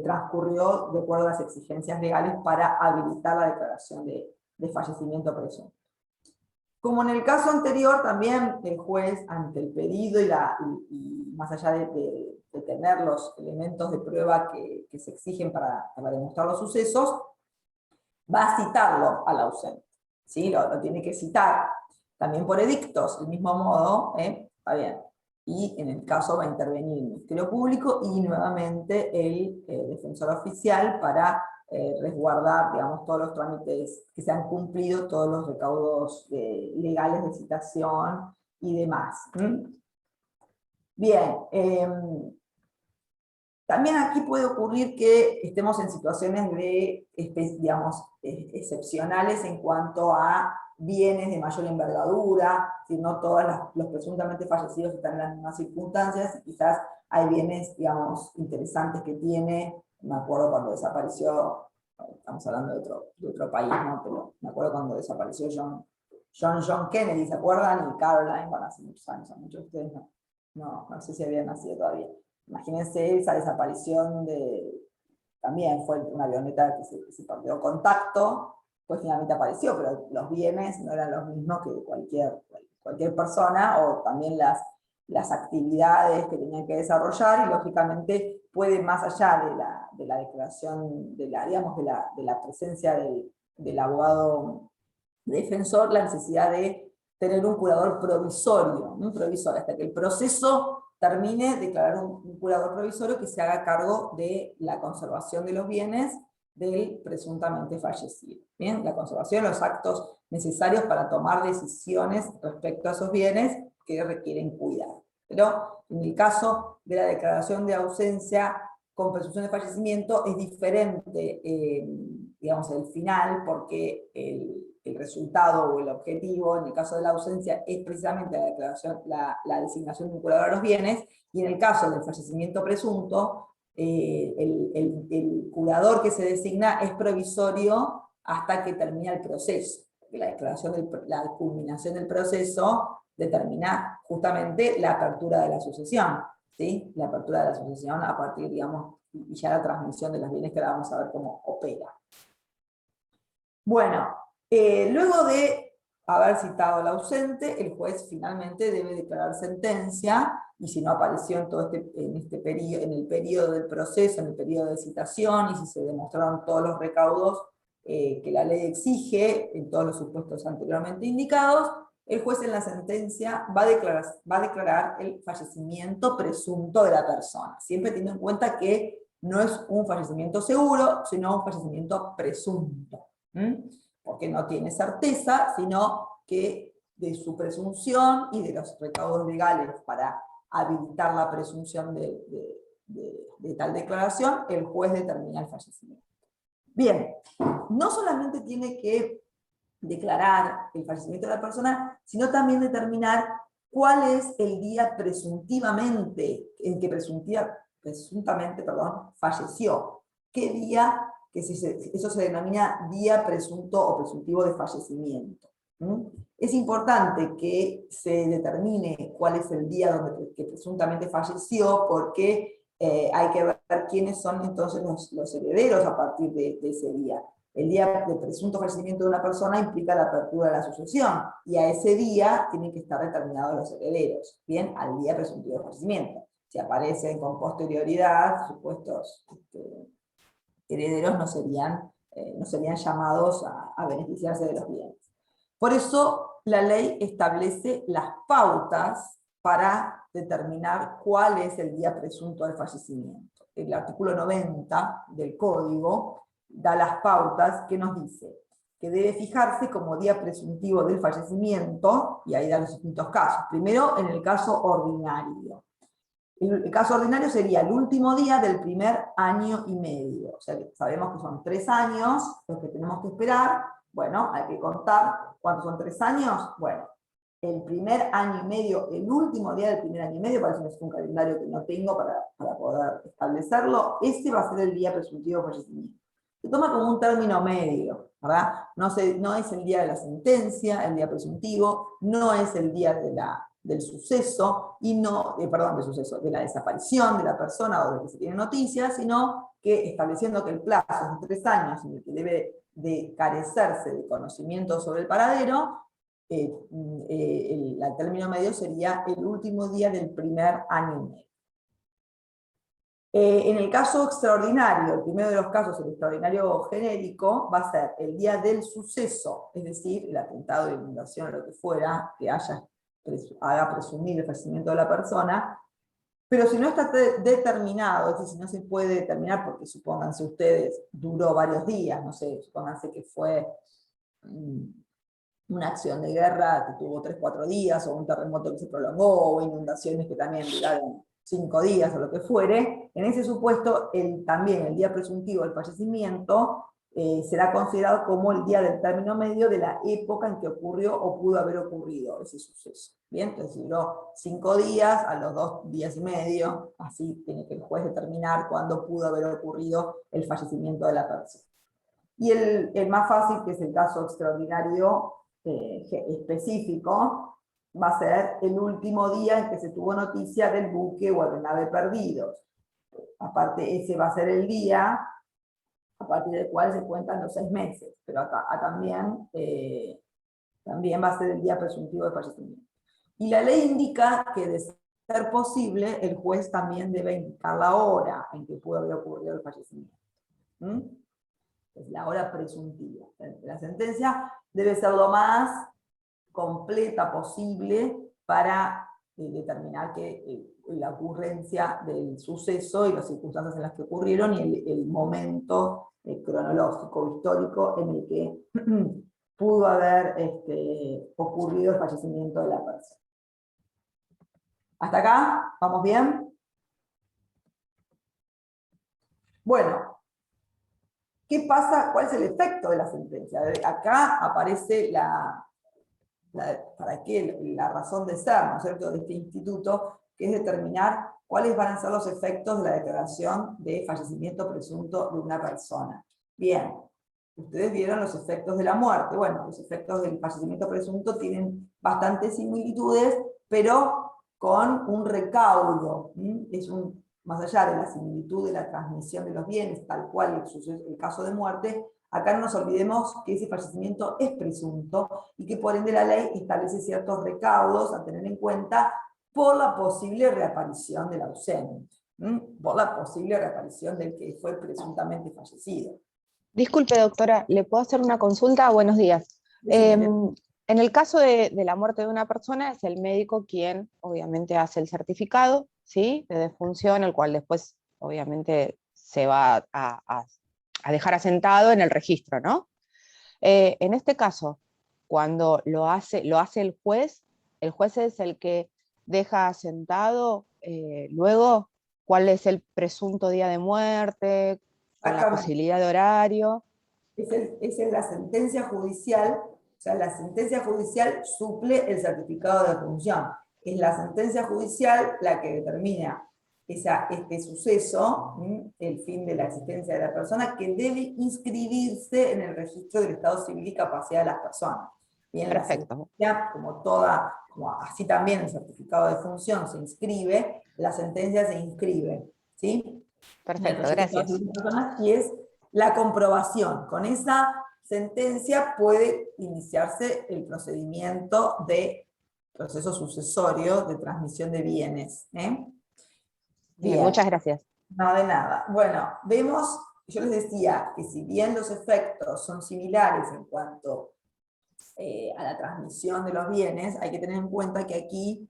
transcurrió de acuerdo a las exigencias legales para habilitar la declaración de fallecimiento presunto. Como en el caso anterior, también el juez, ante el pedido y más allá de tener los elementos de prueba que se exigen para demostrar los sucesos, va a citarlo al ausente. ¿Sí? Lo tiene que citar. También por edictos, del mismo modo, está bien. Y en el caso va a intervenir el Ministerio Público y nuevamente el defensor oficial para resguardar, digamos, todos los trámites que se han cumplido, todos los recaudos legales de citación y demás. Bien, también aquí puede ocurrir que estemos en situaciones digamos, excepcionales en cuanto a bienes de mayor envergadura, si no todos los presuntamente fallecidos están en las mismas circunstancias, quizás hay bienes, digamos, interesantes que tiene. Me acuerdo cuando desapareció, estamos hablando de otro país, ¿no? Pero me acuerdo cuando desapareció John Kennedy, ¿se acuerdan? Y Caroline, bueno, hace muchos años, a muchos de ustedes no sé si habían nacido todavía. Imagínense esa desaparición también fue una avioneta que se perdió contacto, pues finalmente apareció, pero los bienes no eran los mismos que cualquier persona, o también las actividades que tenían que desarrollar, y lógicamente puede, más allá de la declaración, digamos, de la presencia del abogado defensor, la necesidad de tener un curador provisorio, hasta que el proceso termine, declarar un curador provisorio que se haga cargo de la conservación de los bienes del presuntamente fallecido. Bien, la conservación de los actos necesarios para tomar decisiones respecto a esos bienes que requieren cuidado. Pero en el caso de la declaración de ausencia con presunción de fallecimiento es diferente, digamos, el final, porque el resultado o el objetivo, en el caso de la ausencia, es precisamente la declaración, la designación de un curador de los bienes, y en el caso del fallecimiento presunto, el curador que se designa es provisorio hasta que termina el proceso. La culminación del proceso determina justamente la apertura de la sucesión, ¿sí? La apertura de la sucesión a partir, digamos, y ya la transmisión de los bienes, que ahora vamos a ver cómo opera. Bueno, luego de haber citado al ausente, el juez finalmente debe declarar sentencia, y si no apareció en el periodo del proceso, en el periodo de citación, y si se demostraron todos los recaudos que la ley exige, en todos los supuestos anteriormente indicados, el juez en la sentencia va a declarar el fallecimiento presunto de la persona, siempre teniendo en cuenta que no es un fallecimiento seguro, sino un fallecimiento presunto. Porque no tiene certeza, sino que de su presunción y de los recaudos legales para habilitar la presunción de tal declaración, el juez determina el fallecimiento. Bien, no solamente tiene que declarar el fallecimiento de la persona, sino también determinar cuál es el día presuntamente, en que presuntamente falleció, qué día que eso se denomina día presunto o presuntivo de fallecimiento. Es importante que se determine cuál es el día que presuntamente falleció, porque hay que ver quiénes son entonces los herederos a partir de ese día. El día de presunto fallecimiento de una persona implica la apertura de la sucesión, y a ese día tienen que estar determinados los herederos, bien, al día presuntivo de fallecimiento. Si aparecen con posterioridad, supuestos herederos no serían llamados a beneficiarse de los bienes. Por eso la ley establece las pautas para determinar cuál es el día presunto del fallecimiento. El artículo 90 del Código da las pautas que nos dice que debe fijarse como día presuntivo del fallecimiento, y ahí da los distintos casos. Primero, en el caso ordinario. El caso ordinario sería el último día del primer año y medio. O sea, sabemos que son 3 años los que tenemos que esperar. Bueno, hay que contar cuántos son 3 años. Bueno, el primer año y medio, el último día del primer año y medio, parece que es un calendario que no tengo para poder establecerlo, ese va a ser el día presuntivo de fallecimiento. Se toma como un término medio, ¿verdad? No es el día de la sentencia, el día presuntivo, no es el día del suceso, y no, de la desaparición de la persona o de que se tiene noticias, sino que estableciendo que el plazo es de 3 años en el que debe de carecerse de conocimiento sobre el paradero, el término medio sería el último día del primer año y medio. En el caso extraordinario, el primero de los casos, el extraordinario genérico, va a ser el día del suceso, es decir, el atentado, la inundación, lo que fuera, que haga presumir el fallecimiento de la persona, pero si no está determinado, es decir, si no se puede determinar, porque supónganse ustedes, duró varios días, no sé, supónganse que fue una acción de guerra que tuvo 3 o 4 días, o un terremoto que se prolongó, o inundaciones que también duraron 5 días, o lo que fuere, en ese supuesto, también el día presuntivo del fallecimiento será considerado como el día del término medio de la época en que ocurrió o pudo haber ocurrido ese suceso. Bien, entonces duró 5 días, a los 2 días y medio, así tiene que el juez determinar cuándo pudo haber ocurrido el fallecimiento de la persona. Y el más fácil, que es el caso extraordinario específico, va a ser el último día en que se tuvo noticia del buque o aeronave perdidos. Aparte, ese va a ser el día a partir del cual se cuentan los 6 meses, pero acá también va a ser el día presuntivo de fallecimiento. Y la ley indica que, de ser posible, el juez también debe indicar la hora en que pudo haber ocurrido el fallecimiento. Es la hora presuntiva. La sentencia debe ser lo más completa posible para determinar que la ocurrencia del suceso y las circunstancias en las que ocurrieron, y el momento cronológico, histórico, en el que pudo haber ocurrido el fallecimiento de la persona. ¿Hasta acá? ¿Vamos bien? Bueno, ¿qué pasa? ¿Cuál es el efecto de la sentencia? Acá aparece ¿para qué? La razón de ser, ¿no es cierto?, de este instituto, que es determinar cuáles van a ser los efectos de la declaración de fallecimiento presunto de una persona. Bien, ustedes vieron los efectos de la muerte. Bueno, los efectos del fallecimiento presunto tienen bastantes similitudes, pero con un recaudo. Más allá de la similitud de la transmisión de los bienes, tal cual el caso de muerte, acá no nos olvidemos que ese fallecimiento es presunto, y que por ende la ley establece ciertos recaudos a tener en cuenta por la posible reaparición del ausente, por la posible reaparición del que fue presuntamente fallecido. Disculpe, doctora, ¿le puedo hacer una consulta? Buenos días. En el caso de la muerte de una persona, es el médico quien obviamente hace el certificado, ¿sí?, de defunción, el cual después obviamente se va a dejar asentado en el registro, ¿no? En este caso, cuando lo hace el juez es el que deja asentado luego cuál es el presunto día de muerte, con la posibilidad de horario. Es la sentencia judicial, o sea, la sentencia judicial suple el certificado de defunción. Es la sentencia judicial la que determina este suceso, el fin de la existencia de la persona, que debe inscribirse en el registro del Estado Civil y Capacidad de las personas. Bien, Perfecto. la sentencia, como así también el certificado de función se inscribe, la sentencia se inscribe, ¿sí? Perfecto, gracias. Y es la comprobación. Con esa sentencia puede iniciarse el procedimiento de proceso sucesorio de transmisión de bienes. Bien, muchas gracias. No, de nada. Bueno, vemos, yo les decía que si bien los efectos son similares en cuanto a la transmisión de los bienes, hay que tener en cuenta que aquí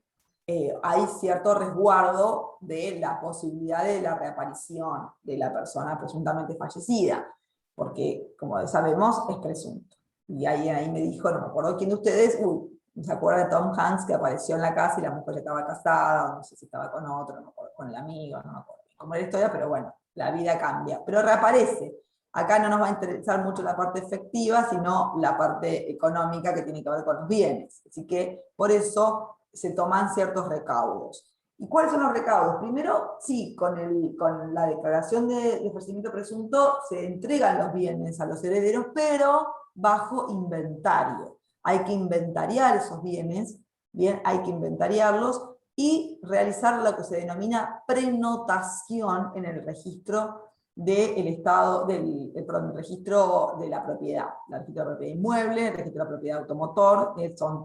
hay cierto resguardo de la posibilidad de la reaparición de la persona presuntamente fallecida, porque, como sabemos, es presunto. Y ahí me dijo, no me acuerdo quién de ustedes, ¿se acuerdan de Tom Hanks que apareció en la casa y la mujer ya estaba casada, o no sé si estaba con otro, no me acuerdo, con el amigo, no me acuerdo cómo era la historia, pero bueno, la vida cambia. Pero reaparece. Acá no nos va a interesar mucho la parte efectiva, sino la parte económica que tiene que ver con los bienes. Así que por eso se toman ciertos recaudos. ¿Y cuáles son los recaudos? Primero, sí, con la declaración de ofrecimiento presunto se entregan los bienes a los herederos, pero bajo inventario. Hay que inventariar esos bienes, bien, hay que inventariarlos y realizar lo que se denomina prenotación en el registro del estado, el registro de la propiedad, el registro de la propiedad inmueble, el registro de la propiedad automotor,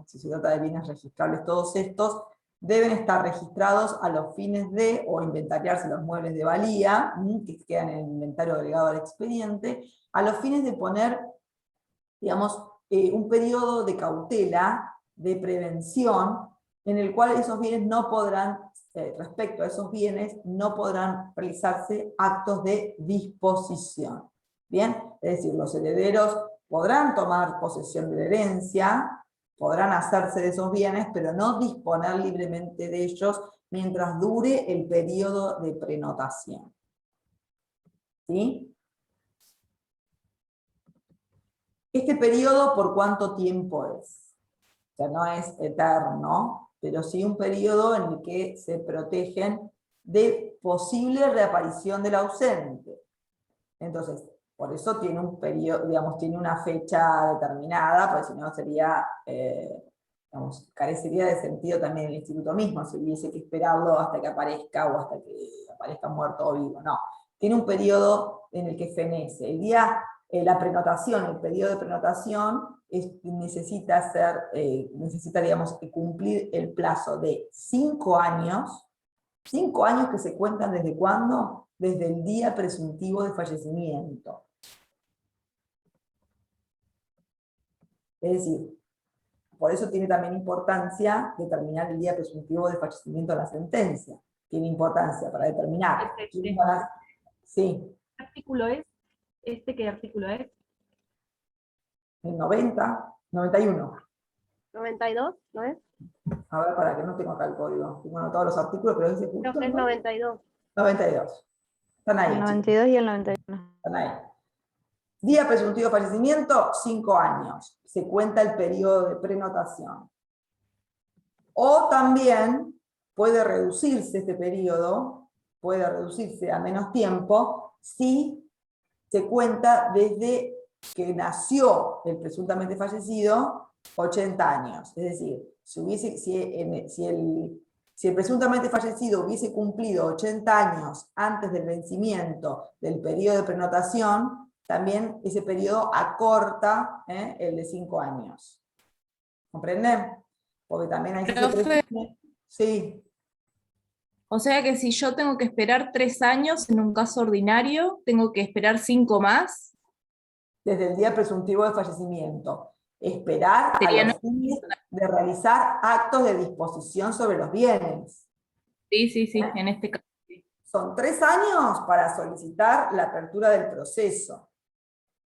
si se trata de bienes registrables, todos estos deben estar registrados a los fines de, o inventariarse los muebles de valía, que quedan en el inventario agregado al expediente, a los fines de poner, digamos, un periodo de cautela, de prevención, en el cual esos bienes no podrán, respecto a esos bienes, no podrán realizarse actos de disposición. ¿Bien? Es decir, los herederos podrán tomar posesión de la herencia, podrán hacerse de esos bienes, pero no disponer libremente de ellos mientras dure el periodo de prenotación. ¿Sí? Este periodo, ¿por cuánto tiempo es? O sea, no es eterno, pero sí un periodo en el que se protegen de posible reaparición del ausente. Entonces, por eso tiene un periodo, digamos, tiene una fecha determinada, porque si no sería, digamos, carecería de sentido también el instituto mismo, si hubiese que esperarlo hasta que aparezca o hasta que aparezca muerto o vivo. No, tiene un periodo en el que fenece. El día, la prenotación, el periodo de prenotación necesita, digamos, cumplir el plazo de 5 años, 5 años que se cuentan ¿desde cuándo? Desde el día presuntivo de fallecimiento. Es decir, por eso tiene también importancia determinar el día presuntivo de fallecimiento de la sentencia. Tiene importancia para determinar. Sí. ¿Qué artículo es? ¿Qué artículo es? El 90, 91. 92, ¿no es? A ver, para que no tengo acá el código. Tengo anotados los artículos, pero ese justo. Creo que es 92. 92. Están ahí. El 92 y el 91. Están ahí. Día presuntivo de fallecimiento, 5 años. Se cuenta el periodo de prenotación. O también puede reducirse este periodo, puede reducirse a menos tiempo, si se cuenta desde que nació el presuntamente fallecido, 80 años. Es decir, si el presuntamente fallecido hubiese cumplido 80 años antes del vencimiento del periodo de prenotación, también ese periodo acorta el de 5 años. ¿Comprenden? Porque también hay... Sí. O sea que si yo tengo que esperar 3 años en un caso ordinario, tengo que esperar 5 más. Desde el día presuntivo de fallecimiento. Esperar a los fines de realizar actos de disposición sobre los bienes. Sí, en este caso. Son 3 años para solicitar la apertura del proceso.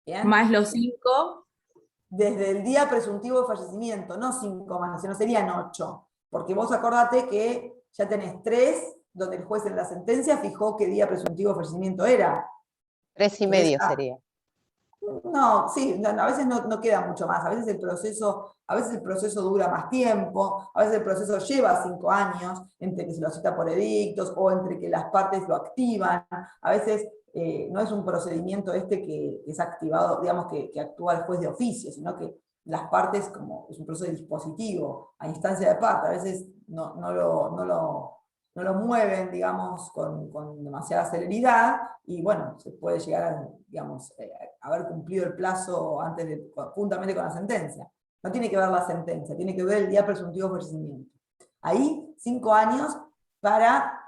¿Bien? Más los 5. Desde el día presuntivo de fallecimiento, no 5 más, sino serían 8. Porque vos acordate que ya tenés 3, donde el juez en la sentencia fijó qué día presuntivo de fallecimiento era. 3 y medio sería. No, sí, a veces no queda mucho más, a veces el proceso dura más tiempo, a veces el proceso lleva 5 años, entre que se lo cita por edictos o entre que las partes lo activan, a veces no es un procedimiento que es activado, digamos que actúa el juez de oficio, sino que las partes, como es un proceso dispositivo, a instancia de parte, a veces no lo mueven, digamos, con demasiada celeridad, y bueno, se puede llegar a, digamos, haber cumplido el plazo juntamente con la sentencia. No tiene que ver la sentencia, tiene que ver el día presuntivo de fallecimiento. Ahí, 5 años para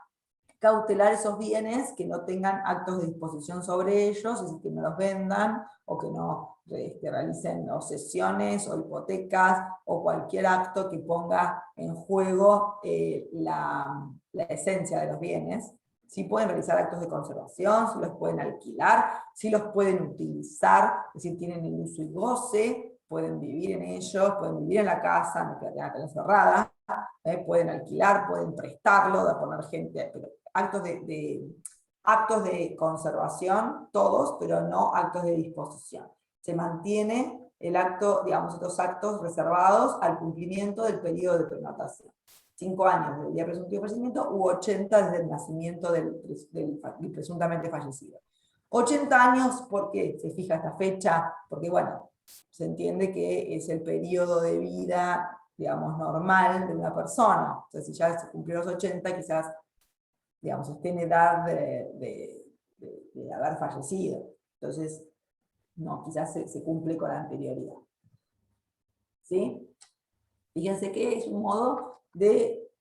cautelar esos bienes que no tengan actos de disposición sobre ellos, es decir, que no los vendan, o que no realicen o cesiones, o hipotecas, o cualquier acto que ponga en juego la esencia de los bienes. Si pueden realizar actos de conservación, si los pueden alquilar, si los pueden utilizar, es decir, tienen el uso y goce, pueden vivir en ellos, pueden vivir en la casa, no que la tengan que tener cerrada, pueden alquilar, pueden prestarlo, de poner gente, pero actos de conservación, todos, pero no actos de disposición. Se mantiene el acto, digamos, estos actos reservados al cumplimiento del periodo de prenotación. 5 años del día presuntivo de fallecimiento u 80 desde el nacimiento del presuntamente fallecido. 80 años, ¿por qué se fija esta fecha? Porque, bueno, se entiende que es el periodo de vida, digamos, normal de una persona. O sea, si ya se cumplió los 80, quizás, digamos, esté en edad de haber fallecido. Entonces, no, quizás se cumple con la anterioridad. ¿Sí? Fíjense que es un modo de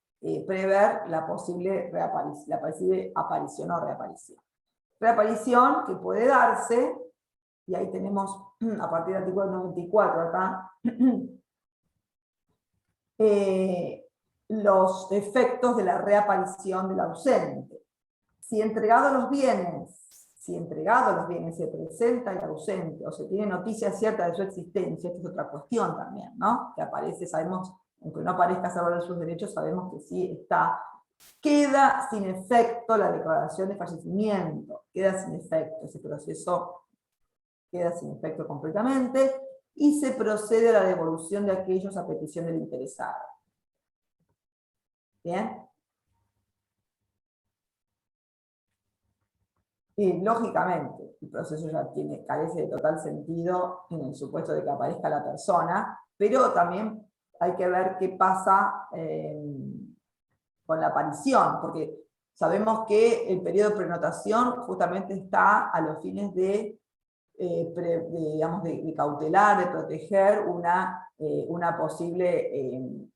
prever la posible aparición o reaparición. Reaparición que puede darse, y ahí tenemos a partir del artículo 94 acá, los efectos de la reaparición del ausente. Si entregados los bienes se presenta el ausente o se tiene noticia cierta de su existencia, esta es otra cuestión también, ¿no? Que aparece, sabemos, aunque no aparezca saber sus derechos, sabemos que sí está. Queda sin efecto la declaración de fallecimiento, queda sin efecto, ese proceso queda sin efecto completamente, y se procede a la devolución de aquellos a petición del interesado. ¿Bien? Y lógicamente, el proceso ya carece de total sentido en el supuesto de que aparezca la persona, pero también hay que ver qué pasa con la aparición, porque sabemos que el periodo de prenotación justamente está a los fines de cautelar, de proteger una posible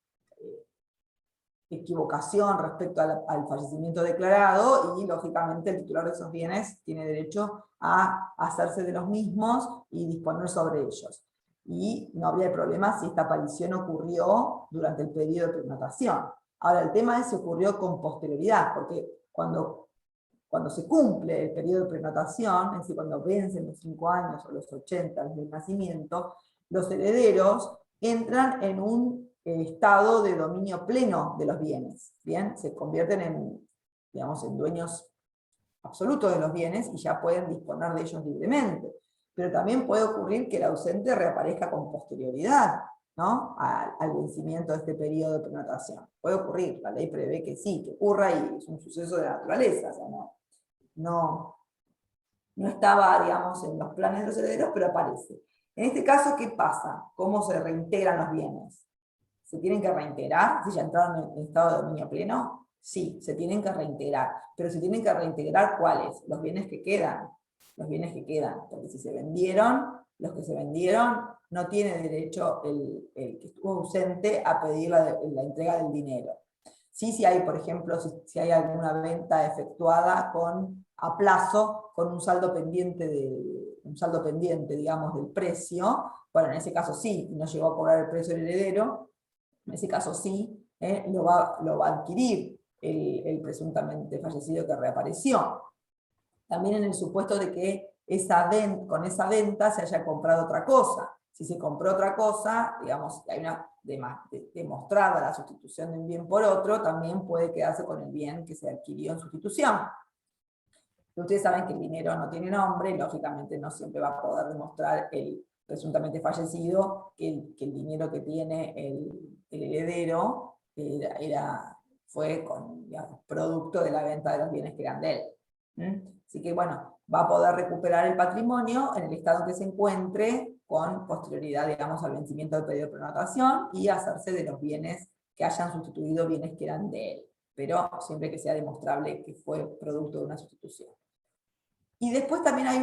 equivocación respecto al fallecimiento declarado, y lógicamente el titular de esos bienes tiene derecho a hacerse de los mismos y disponer sobre ellos. Y no habría problema si esta aparición ocurrió durante el periodo de prenotación. Ahora, el tema es si ocurrió con posterioridad, porque cuando se cumple el periodo de prenotación, es decir, cuando vencen los 5 años o los 80 desde el nacimiento, los herederos entran en un estado de dominio pleno de los bienes, ¿bien? Se convierten en dueños absolutos de los bienes y ya pueden disponer de ellos libremente. Pero también puede ocurrir que el ausente reaparezca con posterioridad, ¿no? al vencimiento de este periodo de prenotación. Puede ocurrir, la ley prevé que sí, que ocurra, y es un suceso de la naturaleza, o sea, no estaba, digamos, en los planes de los herederos, pero aparece. En este caso, ¿qué pasa? ¿Cómo se reintegran los bienes? ¿Se tienen que reintegrar? ¿Si ya entraron en estado de dominio pleno? Sí, se tienen que reintegrar. Pero se tienen que reintegrar, ¿cuáles? Los bienes que quedan. Los bienes que quedan. Porque si se vendieron, los que se vendieron, no tiene derecho el que estuvo ausente a pedir la entrega del dinero. Sí, si hay, por ejemplo, si hay alguna venta efectuada a plazo, con un saldo pendiente, digamos, del precio, bueno, en ese caso sí, no llegó a cobrar el precio del heredero, en ese caso sí, lo va a adquirir el presuntamente fallecido que reapareció. También en el supuesto de que con esa venta se haya comprado otra cosa. Si se compró otra cosa, digamos, hay una demostrada la sustitución de un bien por otro, también puede quedarse con el bien que se adquirió en sustitución. Ustedes saben que el dinero no tiene nombre, y lógicamente no siempre va a poder demostrar el presuntamente fallecido que el dinero que tiene el heredero fue digamos, producto de la venta de los bienes que eran de él. Así que bueno, va a poder recuperar el patrimonio en el estado en que se encuentre con posterioridad, digamos, al vencimiento del periodo de prenotación y hacerse de los bienes que hayan sustituido bienes que eran de él, pero siempre que sea demostrable que fue producto de una sustitución. Y después también hay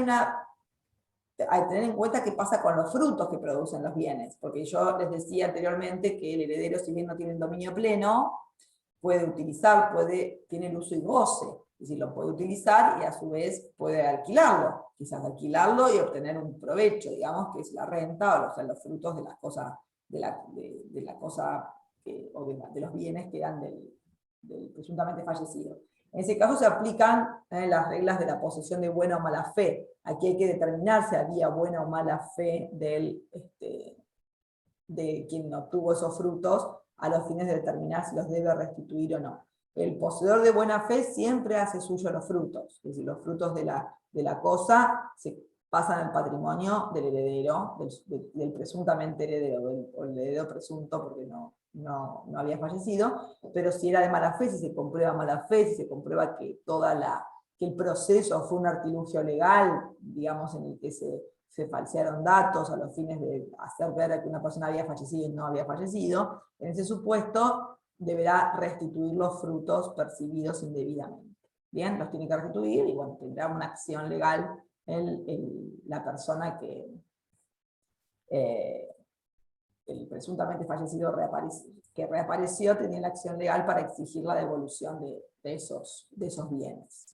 que tener en cuenta qué pasa con los frutos que producen los bienes, porque yo les decía anteriormente que el heredero, si bien no tiene el dominio pleno, puede utilizar, tiene el uso y goce, es decir, lo puede utilizar y a su vez puede alquilarlo, quizás alquilarlo y obtener un provecho, digamos, que es la renta, o sea, los frutos de las cosas, de la cosa, de los bienes que eran del presuntamente fallecido. En ese caso se aplican las reglas de la posesión de buena o mala fe. Aquí hay que determinar si había buena o mala fe de quien obtuvo esos frutos a los fines de determinar si los debe restituir o no. El poseedor de buena fe siempre hace suyo los frutos, es decir, los frutos de la cosa se pasan al patrimonio del heredero, del presuntamente heredero, o el heredero presunto porque no había fallecido, pero si era de mala fe, si se comprueba mala fe, si se comprueba que que el proceso fue un artilugio legal, digamos, en el que se falsearon datos a los fines de hacer ver que una persona había fallecido y no había fallecido, en ese supuesto deberá restituir los frutos percibidos indebidamente. Bien, los tiene que restituir y bueno, tendrá una acción legal la persona que el presuntamente fallecido que reapareció tenía la acción legal para exigir la devolución de esos bienes.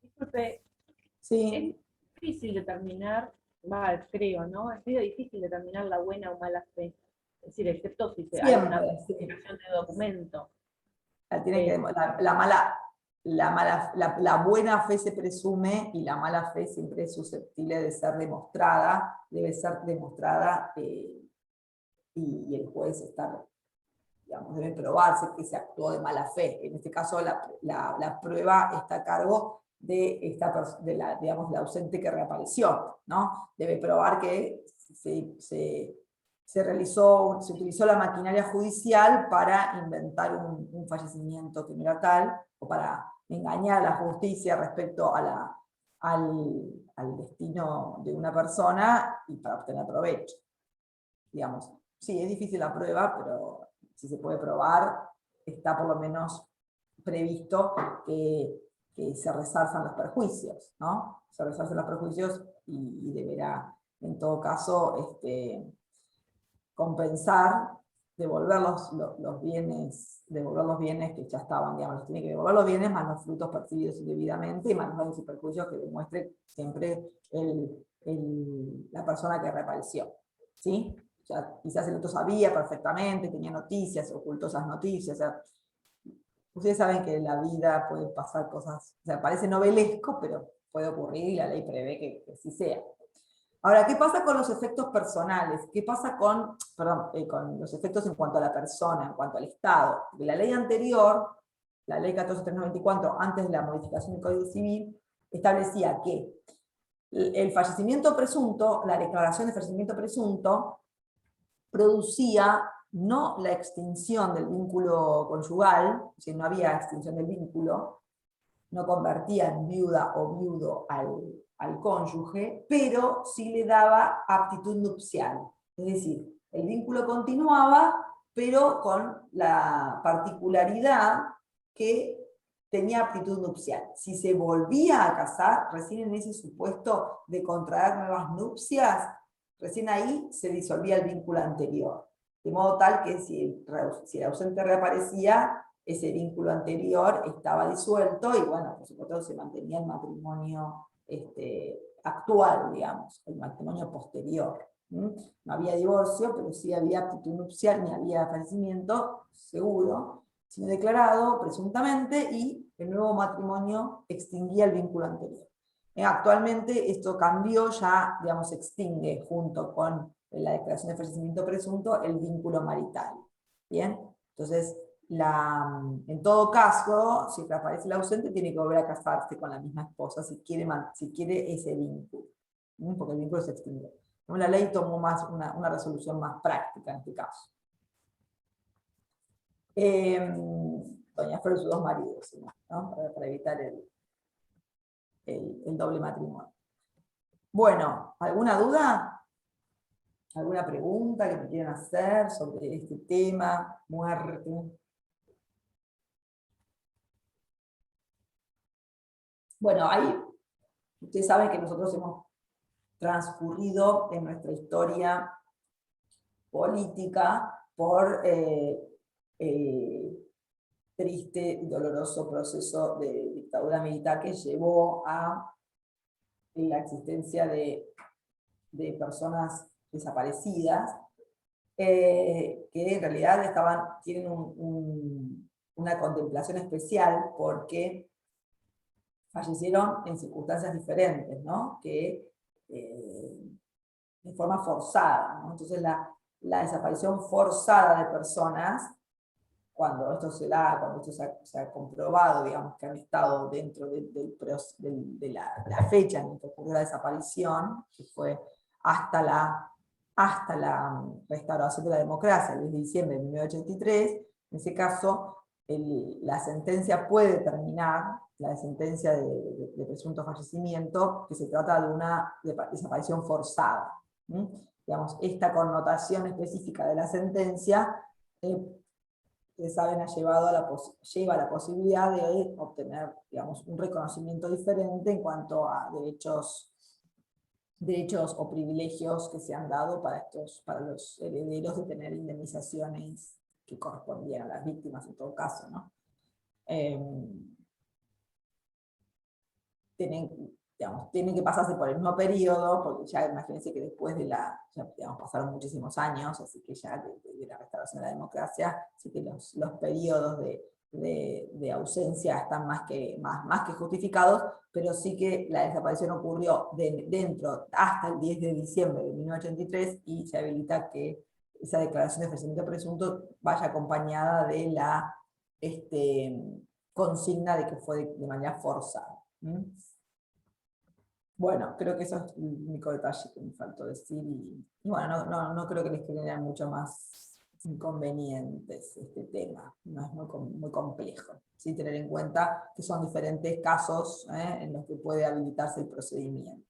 Disculpe, Sí. es difícil determinar, creo, ¿no? Es medio difícil determinar la buena o mala fe. Es decir, excepto si hay una verificación de documento. La buena fe se presume y la mala fe siempre es susceptible de ser demostrada, debe ser demostrada y el juez debe probarse que se actuó de mala fe. En este caso la prueba está a cargo de la ausente que reapareció, ¿no? Debe probar que se utilizó la maquinaria judicial para inventar un fallecimiento que no era tal, o para engañar a la justicia respecto al destino de una persona y para obtener provecho. Digamos, sí, es difícil la prueba, pero si se puede probar, está por lo menos previsto que se resarzan los perjuicios, ¿no? Se resarzan los perjuicios y deberá, en todo caso, compensar, devolver los bienes que ya estaban, digamos, tiene que devolver los bienes más los frutos percibidos indebidamente y más los daños y perjuicios que demuestre siempre la persona que reapareció, ¿sí? Ya, quizás el otro sabía perfectamente, tenía noticias, ocultó esas noticias, o sea, ustedes saben que en la vida puede pasar cosas, o sea, parece novelesco, pero puede ocurrir y la ley prevé que así sea. Ahora, ¿qué pasa con los efectos personales? ¿Qué pasa con los efectos en cuanto a la persona, en cuanto al Estado? Porque la ley anterior, la ley 14.394, antes de la modificación del Código Civil, establecía que el fallecimiento presunto, la declaración de fallecimiento presunto, producía no la extinción del vínculo conyugal, si no había extinción del vínculo, no convertía en viuda o viudo al cónyuge, pero sí le daba aptitud nupcial. Es decir, el vínculo continuaba, pero con la particularidad que tenía aptitud nupcial. Si se volvía a casar, recién en ese supuesto de contraer nuevas nupcias, recién ahí se disolvía el vínculo anterior. De modo tal que si el ausente reaparecía, ese vínculo anterior estaba disuelto y bueno, por supuesto se mantenía el matrimonio actual, digamos, el matrimonio posterior. No había divorcio, pero sí había aptitud nupcial, ni había fallecimiento, seguro, sino declarado presuntamente, y el nuevo matrimonio extinguía el vínculo anterior. Actualmente esto cambió, ya, digamos, se extingue junto con la declaración de fallecimiento presunto el vínculo marital. ¿Bien? Entonces, en todo caso, si aparece el ausente, tiene que volver a casarse con la misma esposa si quiere ese vínculo, porque el vínculo se extingue. La ley tomó más una resolución más práctica en este caso. Doña Flor y sus 2 maridos, ¿no? Para evitar el doble matrimonio. Bueno, ¿alguna duda? ¿Alguna pregunta que me quieran hacer sobre este tema, muerte? Bueno, ahí ustedes saben que nosotros hemos transcurrido en nuestra historia política por triste y doloroso proceso de dictadura militar que llevó a la existencia de personas desaparecidas, que en realidad tienen una contemplación especial porque fallecieron en circunstancias diferentes, ¿no? Que de forma forzada, ¿no? Entonces la desaparición forzada de personas, cuando esto se ha comprobado, digamos, que han estado dentro de la fecha en que ocurrió la desaparición, que fue hasta la restauración de la democracia, el 10 de diciembre de 1983, en ese caso la sentencia puede determinar, la sentencia de presunto fallecimiento, que se trata de una desaparición forzada. Digamos, esta connotación específica de la sentencia, ustedes saben, lleva a la posibilidad de obtener, digamos, un reconocimiento diferente en cuanto a derechos o privilegios que se han dado para los herederos de tener indemnizaciones que correspondían a las víctimas en todo caso, ¿no? Tienen que pasarse por el mismo periodo, porque ya imagínense que después pasaron muchísimos años, así que ya de la restauración de la democracia, así que los periodos de ausencia están más que justificados, pero sí que la desaparición ocurrió dentro hasta el 10 de diciembre de 1983 y se habilita que esa declaración de fallecimiento presunto vaya acompañada de la consigna de que fue de manera forzada. Bueno, creo que eso es el único detalle que me faltó decir, y bueno, no creo que les generen mucho más inconvenientes este tema, no es muy complejo, sin tener en cuenta que son diferentes casos en los que puede habilitarse el procedimiento.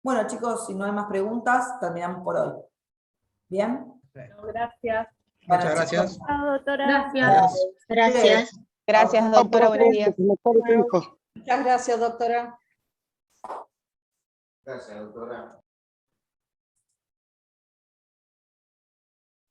Bueno, chicos, si no hay más preguntas, terminamos por hoy. ¿Bien? Gracias. Muchas Bueno, gracias. chicos, Chao, doctora. Gracias. Gracias. Gracias, doctora, buenos días. Muchas gracias, doctora. Gracias, doctora.